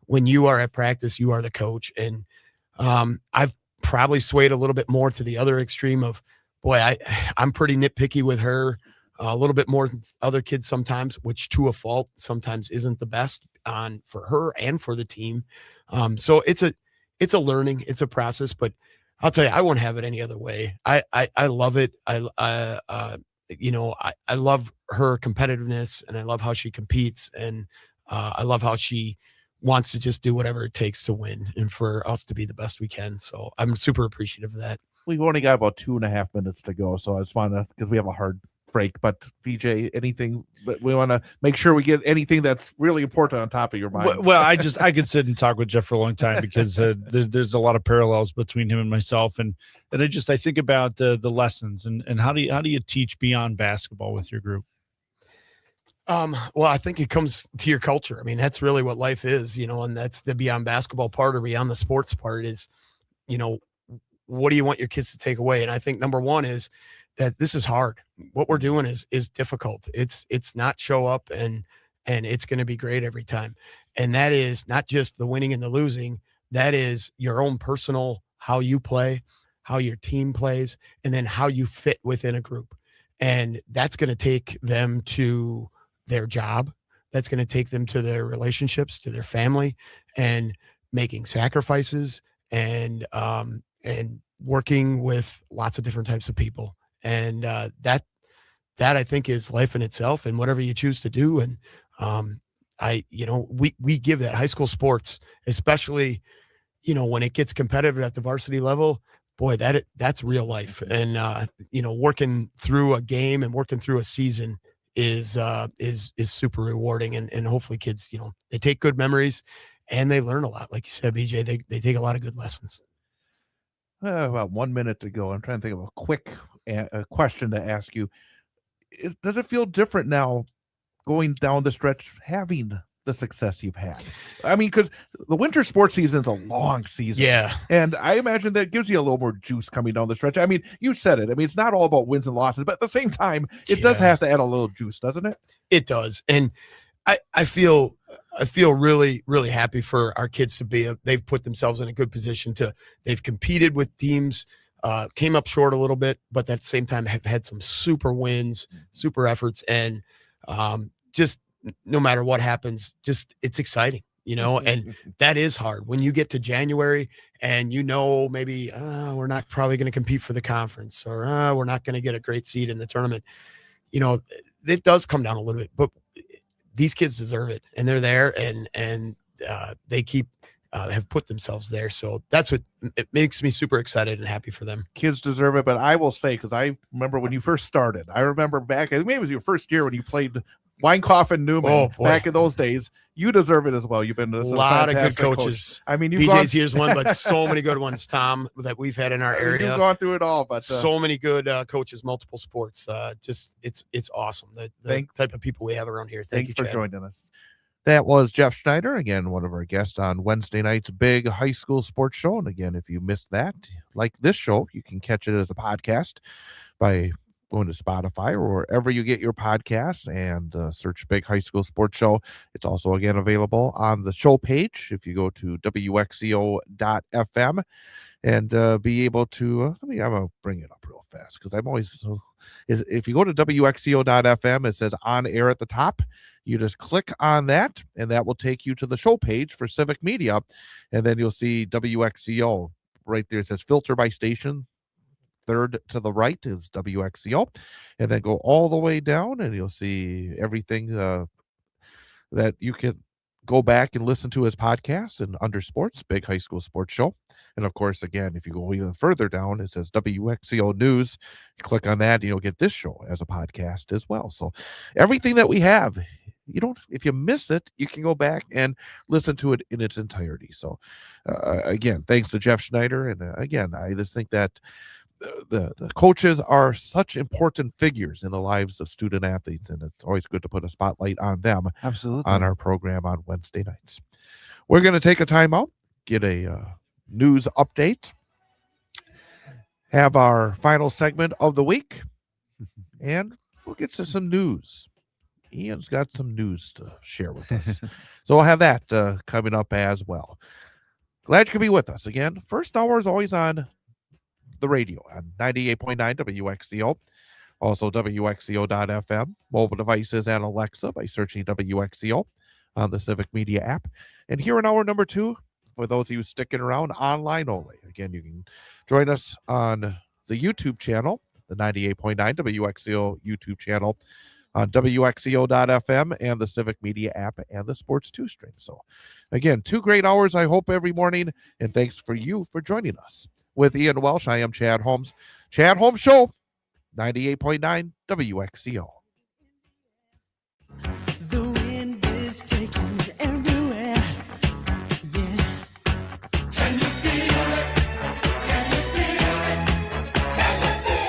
When you are at practice, you are the coach. And I've probably swayed a little bit more to the other extreme of, boy, I'm pretty nitpicky with her, a little bit more than other kids sometimes, which to a fault sometimes isn't the best for her and for the team. So it's a learning, it's a process, but I'll tell you, I won't have it any other way. I love it. I love her competitiveness, and I love how she competes, and I love how she wants to just do whatever it takes to win and for us to be the best we can. So I'm super appreciative of that. We've only got about 2.5 minutes to go, so I just want to, because we have a hard break. But BJ, anything that we want to make sure we get anything that's really important on top of your mind? Well, I could sit and talk with Jeff for a long time because there's a lot of parallels between him and myself, and I think about the lessons and how do you teach beyond basketball with your group? Well, I think it comes to your culture. I mean, that's really what life is, and that's the beyond basketball part or beyond the sports part is, what do you want your kids to take away? And I think number one is that this is hard. What we're doing is difficult. It's not show up and it's going to be great every time. And that is not just the winning and the losing. That is your own personal, how you play, how your team plays, and then how you fit within a group. And that's going to take them to their job. That's going to take them to their relationships, to their family, and making sacrifices and working with lots of different types of people. And that I think is life in itself, and whatever you choose to do. And we give that high school sports, especially, when it gets competitive at the varsity level, boy, that's real life. And working through a game and working through a season is super rewarding. And hopefully kids, they take good memories and they learn a lot. Like you said, BJ, they take a lot of good lessons. About 1 minute to go. I'm trying to think of a quick question to ask you. Does it feel different now going down the stretch, having the success you've had? I mean, because the winter sports season is a long season. Yeah. And I imagine that gives you a little more juice coming down the stretch. I mean, you said it. I mean, it's not all about wins and losses, but at the same time, it does have to add a little juice, doesn't it? It does. And I feel really, really happy for our kids to they've put themselves in a good position they've competed with teams, came up short a little bit, but at the same time have had some super wins, super efforts. And just no matter what happens, just it's exciting, and that is hard when you get to January and, maybe we're not probably going to compete for the conference, or we're not going to get a great seed in the tournament. It does come down a little bit, but these kids deserve it, and they're there, and they have put themselves there. So that's what it makes me super excited and happy for them. Kids deserve it. But I will say, because I remember when you first started, I remember back, maybe it was your first year when you played Weinkauf and Newman back in those days. You deserve it as well. You've been a lot of good coaches. Coach. I mean, BJ's here's one, but so many good ones, Tom, that we've had in our area. You've gone through it all, but so many good coaches, multiple sports. Just it's awesome. The type of people we have around here. Thanks for Chad. joining us. That was Jeff Schneider, again, one of our guests on Wednesday night's big high school sports show. And again, if you missed that, like this show, you can catch it as a podcast by going to Spotify or wherever you get your podcasts and search Big High School Sports Show. It's also, again, available on the show page if you go to WXCO.FM and be able to, I'm going to bring it up real fast because I'm always, if you go to WXCO.FM, it says on air at the top. You just click on that, and that will take you to the show page for Civic Media, and then you'll see WXCO right there. It says filter by station. Third to the right is WXCO, and then go all the way down, and you'll see everything that you can go back and listen to as podcasts and under sports, Big High School Sports Show. And of course, again, if you go even further down, it says WXCO News. You click on that, and you'll get this show as a podcast as well. So everything that we have, if you miss it, you can go back and listen to it in its entirety. So again, thanks to Jeff Schneider. And again, I just think that the coaches are such important figures in the lives of student athletes, and it's always good to put a spotlight on them. Absolutely. On our program on Wednesday nights. We're going to take a time out, get a news update, have our final segment of the week, and we'll get to some news. Ian's got some news to share with us. So we'll have that coming up as well. Glad you could be with us. Again, first hour is always on the radio on 98.9 WXCO. Also WXCO.FM, mobile devices, and Alexa by searching WXCO on the Civic Media app. And here in hour number 2, for those of you sticking around, online only. Again, you can join us on the YouTube channel, the 98.9 WXCO YouTube channel, on WXCO.FM and the Civic Media app and the Sports 2 stream. So, again, 2 great hours, I hope, every morning. And thanks for you for joining us. With Ian Welsh, I am Chad Holmes. Chad Holmes Show, 98.9 WXCO. The wind is taking me everywhere. Yeah. Can you feel it? Can you feel it? Can you feel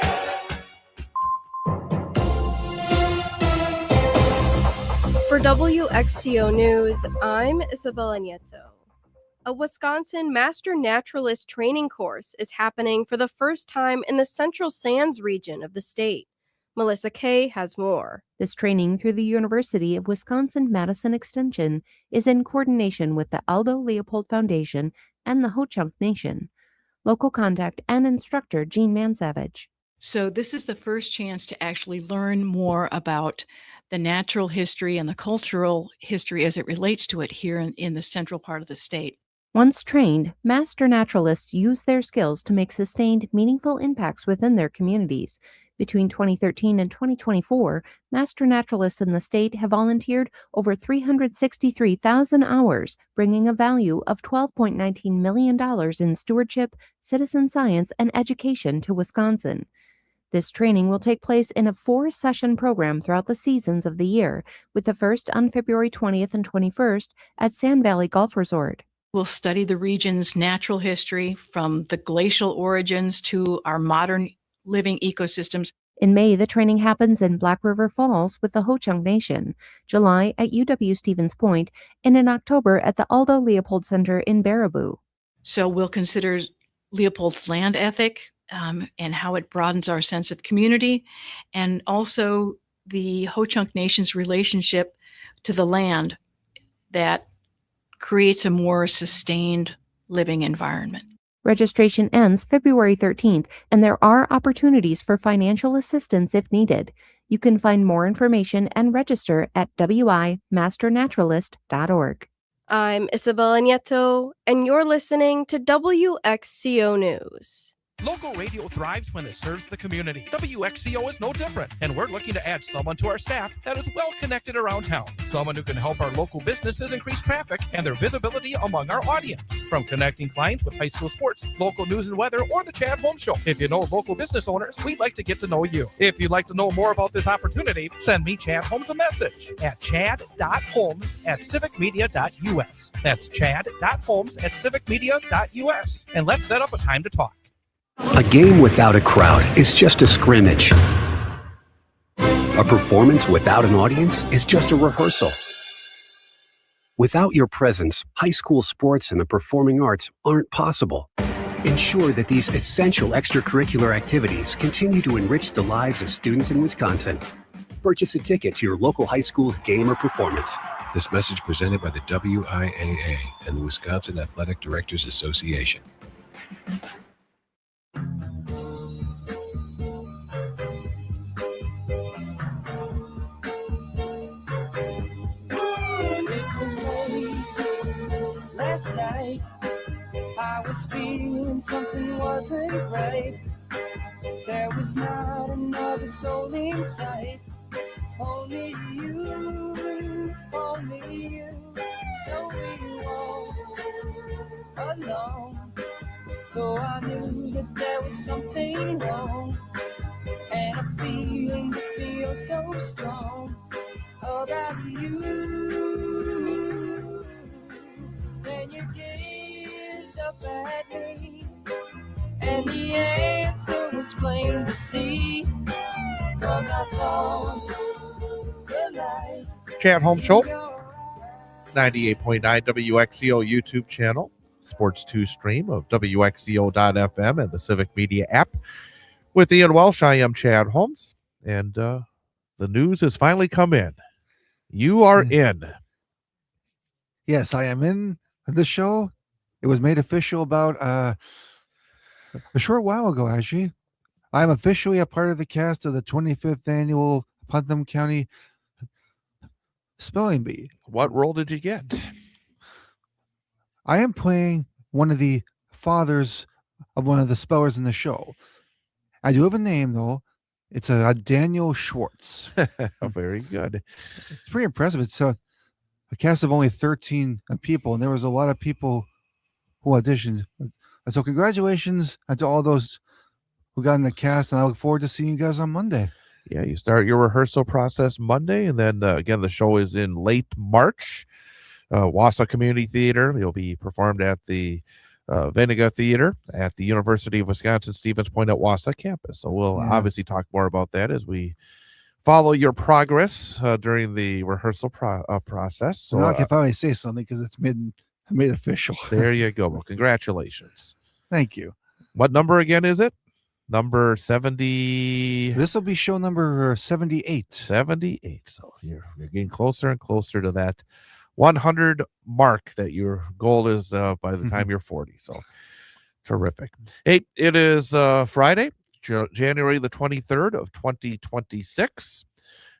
it? For WXCO News, I'm Isabella Nieto. A Wisconsin Master Naturalist training course is happening for the first time in the Central Sands region of the state. Melissa Kay has more. This training through the University of Wisconsin-Madison Extension is in coordination with the Aldo Leopold Foundation and the Ho-Chunk Nation. Local contact and instructor Jean Mansavage. So this is the first chance to actually learn more about the natural history and the cultural history as it relates to it here in the central part of the state. Once trained, master naturalists use their skills to make sustained, meaningful impacts within their communities. Between 2013 and 2024, master naturalists in the state have volunteered over 363,000 hours, bringing a value of $12.19 million in stewardship, citizen science, and education to Wisconsin. This training will take place in a 4-session program throughout the seasons of the year, with the first on February 20th and 21st at Sand Valley Golf Resort. We'll study the region's natural history from the glacial origins to our modern living ecosystems. In May, the training happens in Black River Falls with the Ho-Chunk Nation, July at UW-Stevens Point, and in October at the Aldo Leopold Center in Baraboo. So we'll consider Leopold's land ethic and how it broadens our sense of community, and also the Ho-Chunk Nation's relationship to the land that creates a more sustained living environment. Registration ends February 13th, and there are opportunities for financial assistance if needed. You can find more information and register at wimasternaturalist.org. I'm Isabella Nieto, and you're listening to WXCO News. Local radio thrives when it serves the community. WXCO is no different, and we're looking to add someone to our staff that is well connected around town. Someone who can help our local businesses increase traffic and their visibility among our audience. From connecting clients with high school sports, local news and weather, or the Chad Holmes Show. If you know local business owners, we'd like to get to know you. If you'd like to know more about this opportunity, send me, Chad Holmes, a message at chad.holmes@civicmedia.us. That's chad.holmes@civicmedia.us. And let's set up a time to talk. A game without a crowd is just a scrimmage. A performance without an audience is just a rehearsal. Without your presence, high school sports and the performing arts aren't possible. Ensure that these essential extracurricular activities continue to enrich the lives of students in Wisconsin. Purchase a ticket to your local high school's game or performance. This message presented by the WIAA and the Wisconsin Athletic Directors Association. Last night, I was feeling something wasn't right. There was not another soul in sight. Only you, only you. So we walked alone. Though I knew that there was something wrong. And a feeling that feels so strong about you. Then you gazed up at me, and the answer was plain to see, 'cause I saw the light. Chad Holmes Show, 98.9 WXCO YouTube channel, Sports 2 stream of WXCO.FM and the Civic Media app. With Ian Welsh, I am Chad Holmes, and the news has finally come in. You are in. Yes, I am in the show. It was made official about a short while ago, actually. I am officially a part of the cast of the 25th annual Putnam County Spelling Bee. What role did you get? I am playing one of the fathers of one of the spellers in the show. I do have a name, though. It's a Daniel Schwartz. Very good. It's pretty impressive. It's a cast of only 13 people, and there was a lot of people who auditioned. And so congratulations to all those who got in the cast, and I look forward to seeing you guys on Monday. Yeah, you start your rehearsal process Monday, and then again, the show is in late March. Wausau Community Theater. You'll be performed at the Veniga Theater at the University of Wisconsin Stevens Point at Wausau campus. So we'll obviously talk more about that as we follow your progress during the rehearsal process. So now I can finally say something because it's made official. There you go. Well, congratulations. Thank you. What number again is it? Number 70. This will be show number 78. 78. So you're getting closer and closer to that 100 mark that your goal is by the time you're 40. So terrific. Hey, it is Friday, January the 23rd of 2026,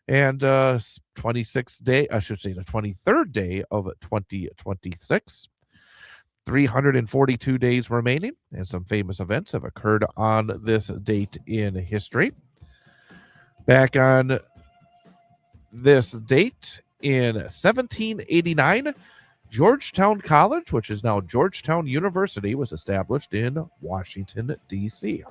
and 26th day, I should say the 23rd day of 2026. 342 days remaining, and some famous events have occurred on this date in history. Back on this date in 1789, Georgetown College, which is now Georgetown University, was established in Washington, D.C.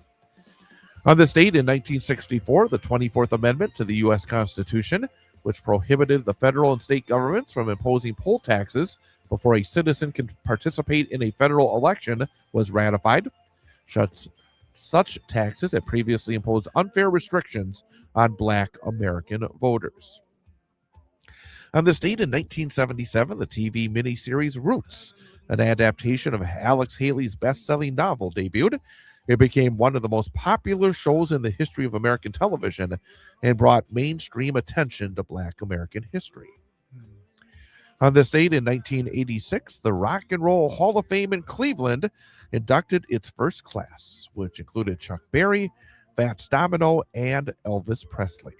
On this date in 1964, the 24th Amendment to the U.S. Constitution, which prohibited the federal and state governments from imposing poll taxes before a citizen can participate in a federal election, was ratified. Such taxes had previously imposed unfair restrictions on Black American voters. On this date in 1977, the TV miniseries Roots, an adaptation of Alex Haley's best-selling novel, debuted. It became one of the most popular shows in the history of American television and brought mainstream attention to Black American history. On this date in 1986, the Rock and Roll Hall of Fame in Cleveland inducted its first class, which included Chuck Berry, Fats Domino, and Elvis Presley.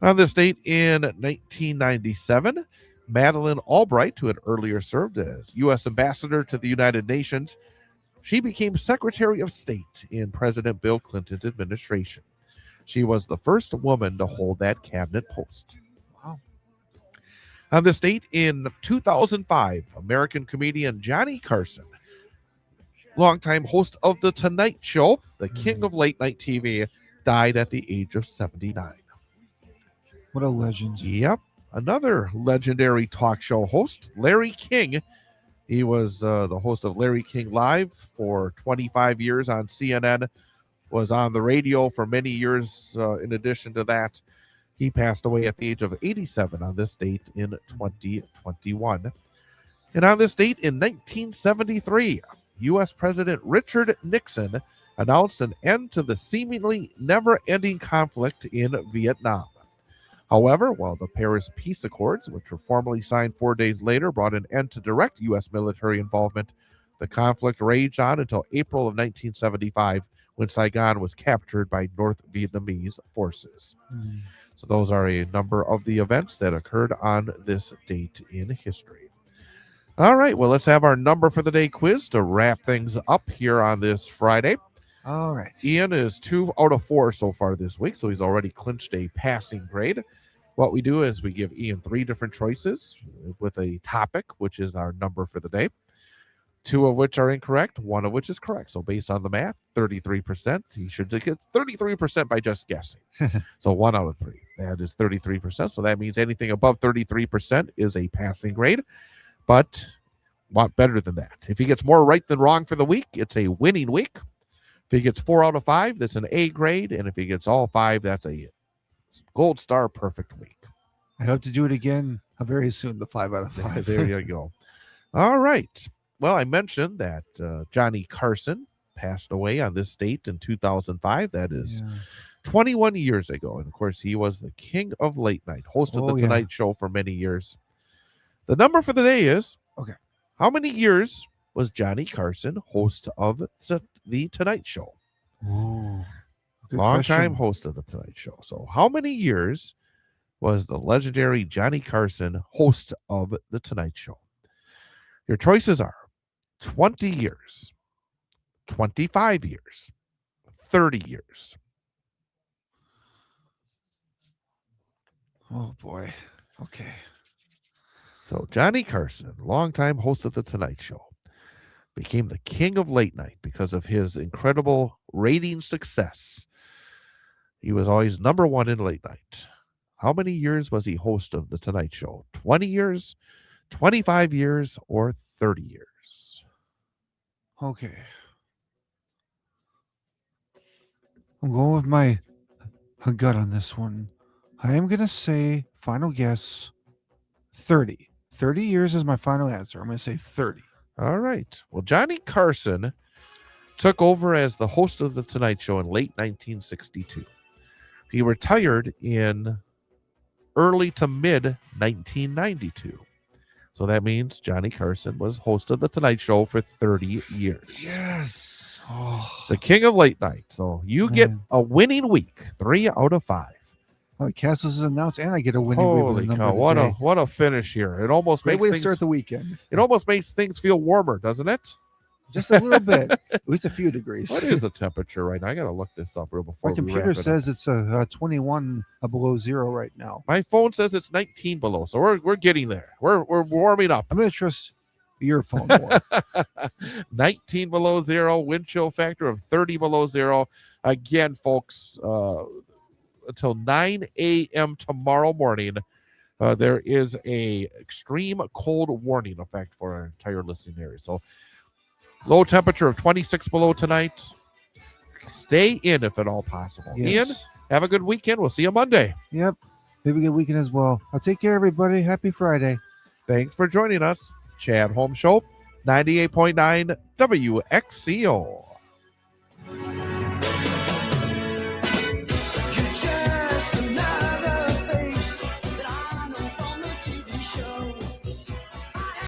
On this date in 1997, Madeleine Albright, who had earlier served as U.S. Ambassador to the United Nations, she became Secretary of State in President Bill Clinton's administration. She was the first woman to hold that cabinet post. On this date in 2005, American comedian Johnny Carson, longtime host of The Tonight Show, the king of late night TV, died at the age of 79. What a legend. Yep. Another legendary talk show host, Larry King. He was the host of Larry King Live for 25 years on CNN, was on the radio for many years in addition to that. He passed away at the age of 87 on this date in 2021. And on this date in 1973, U.S. President Richard Nixon announced an end to the seemingly never-ending conflict in Vietnam. However, while the Paris Peace Accords, which were formally signed 4 days later, brought an end to direct U.S. military involvement, the conflict raged on until April of 1975, when Saigon was captured by North Vietnamese forces. So those are a number of the events that occurred on this date in history. All right, well, let's have our number for the day quiz to wrap things up here on this Friday. All right. Ian is 2 out of 4 so far this week, so he's already clinched a passing grade. What we do is we give Ian 3 different choices with a topic, which is our number for the day. 2 of which are incorrect, 1 of which is correct. So based on the math, 33%. He should get 33% by just guessing. So 1 out of 3. That is 33%. So that means anything above 33% is a passing grade. But want better than that. If he gets more right than wrong for the week, it's a winning week. If he gets 4 out of 5, that's an A grade. And if he gets all 5, that's a gold star perfect week. I hope to do it again very soon, the 5 out of 5. There you go. All right. Well, I mentioned that Johnny Carson passed away on this date in 2005. That is 21 years ago. And, of course, he was the king of late night, host of the Tonight Show for many years. The number for the day is, how many years was Johnny Carson host of the Tonight Show? Ooh, Long time host of the Tonight Show. So how many years was the legendary Johnny Carson host of the Tonight Show? Your choices are 20 years, 25 years, 30 years. Oh, boy. Okay. So Johnny Carson, longtime host of the Tonight Show, became the king of late night because of his incredible rating success. He was always number 1 in late night. How many years was he host of the Tonight Show? 20 years, 25 years, or 30 years? Okay. I'm going with my gut on this one. I am going to say, final guess, 30. 30 years is my final answer. I'm going to say 30. All right. Well, Johnny Carson took over as the host of the Tonight Show in late 1962. He retired in early to mid 1992. So that means Johnny Carson was host of the Tonight Show for 30 years. Yes. Oh, The king of late night. So you get a winning week, 3 out of 5. well, the Castles is announced, and I get a winning Holy week. cow! What a finish here! It almost Great makes way to things, start the weekend. It almost makes things feel warmer, doesn't it? Just a little bit, at least a few degrees. What is the temperature right now? I gotta look this up real before My we wrap computer it up. says it's 21 below 0 right now. My phone says it's 19 below, so we're getting there. We're warming up. I'm going to trust your phone more. 19 below 0, wind chill factor of 30 below 0. Again, folks, until 9 a.m. tomorrow morning, there is a extreme cold warning effect for our entire listening area. So low temperature of 26 below tonight. Stay in if at all possible. Yes. Ian, have a good weekend. We'll see you Monday. Yep. Have a good weekend as well. I'll take care, everybody. Happy Friday. Thanks for joining us. Chad Holmes Show, 98.9 WXCO.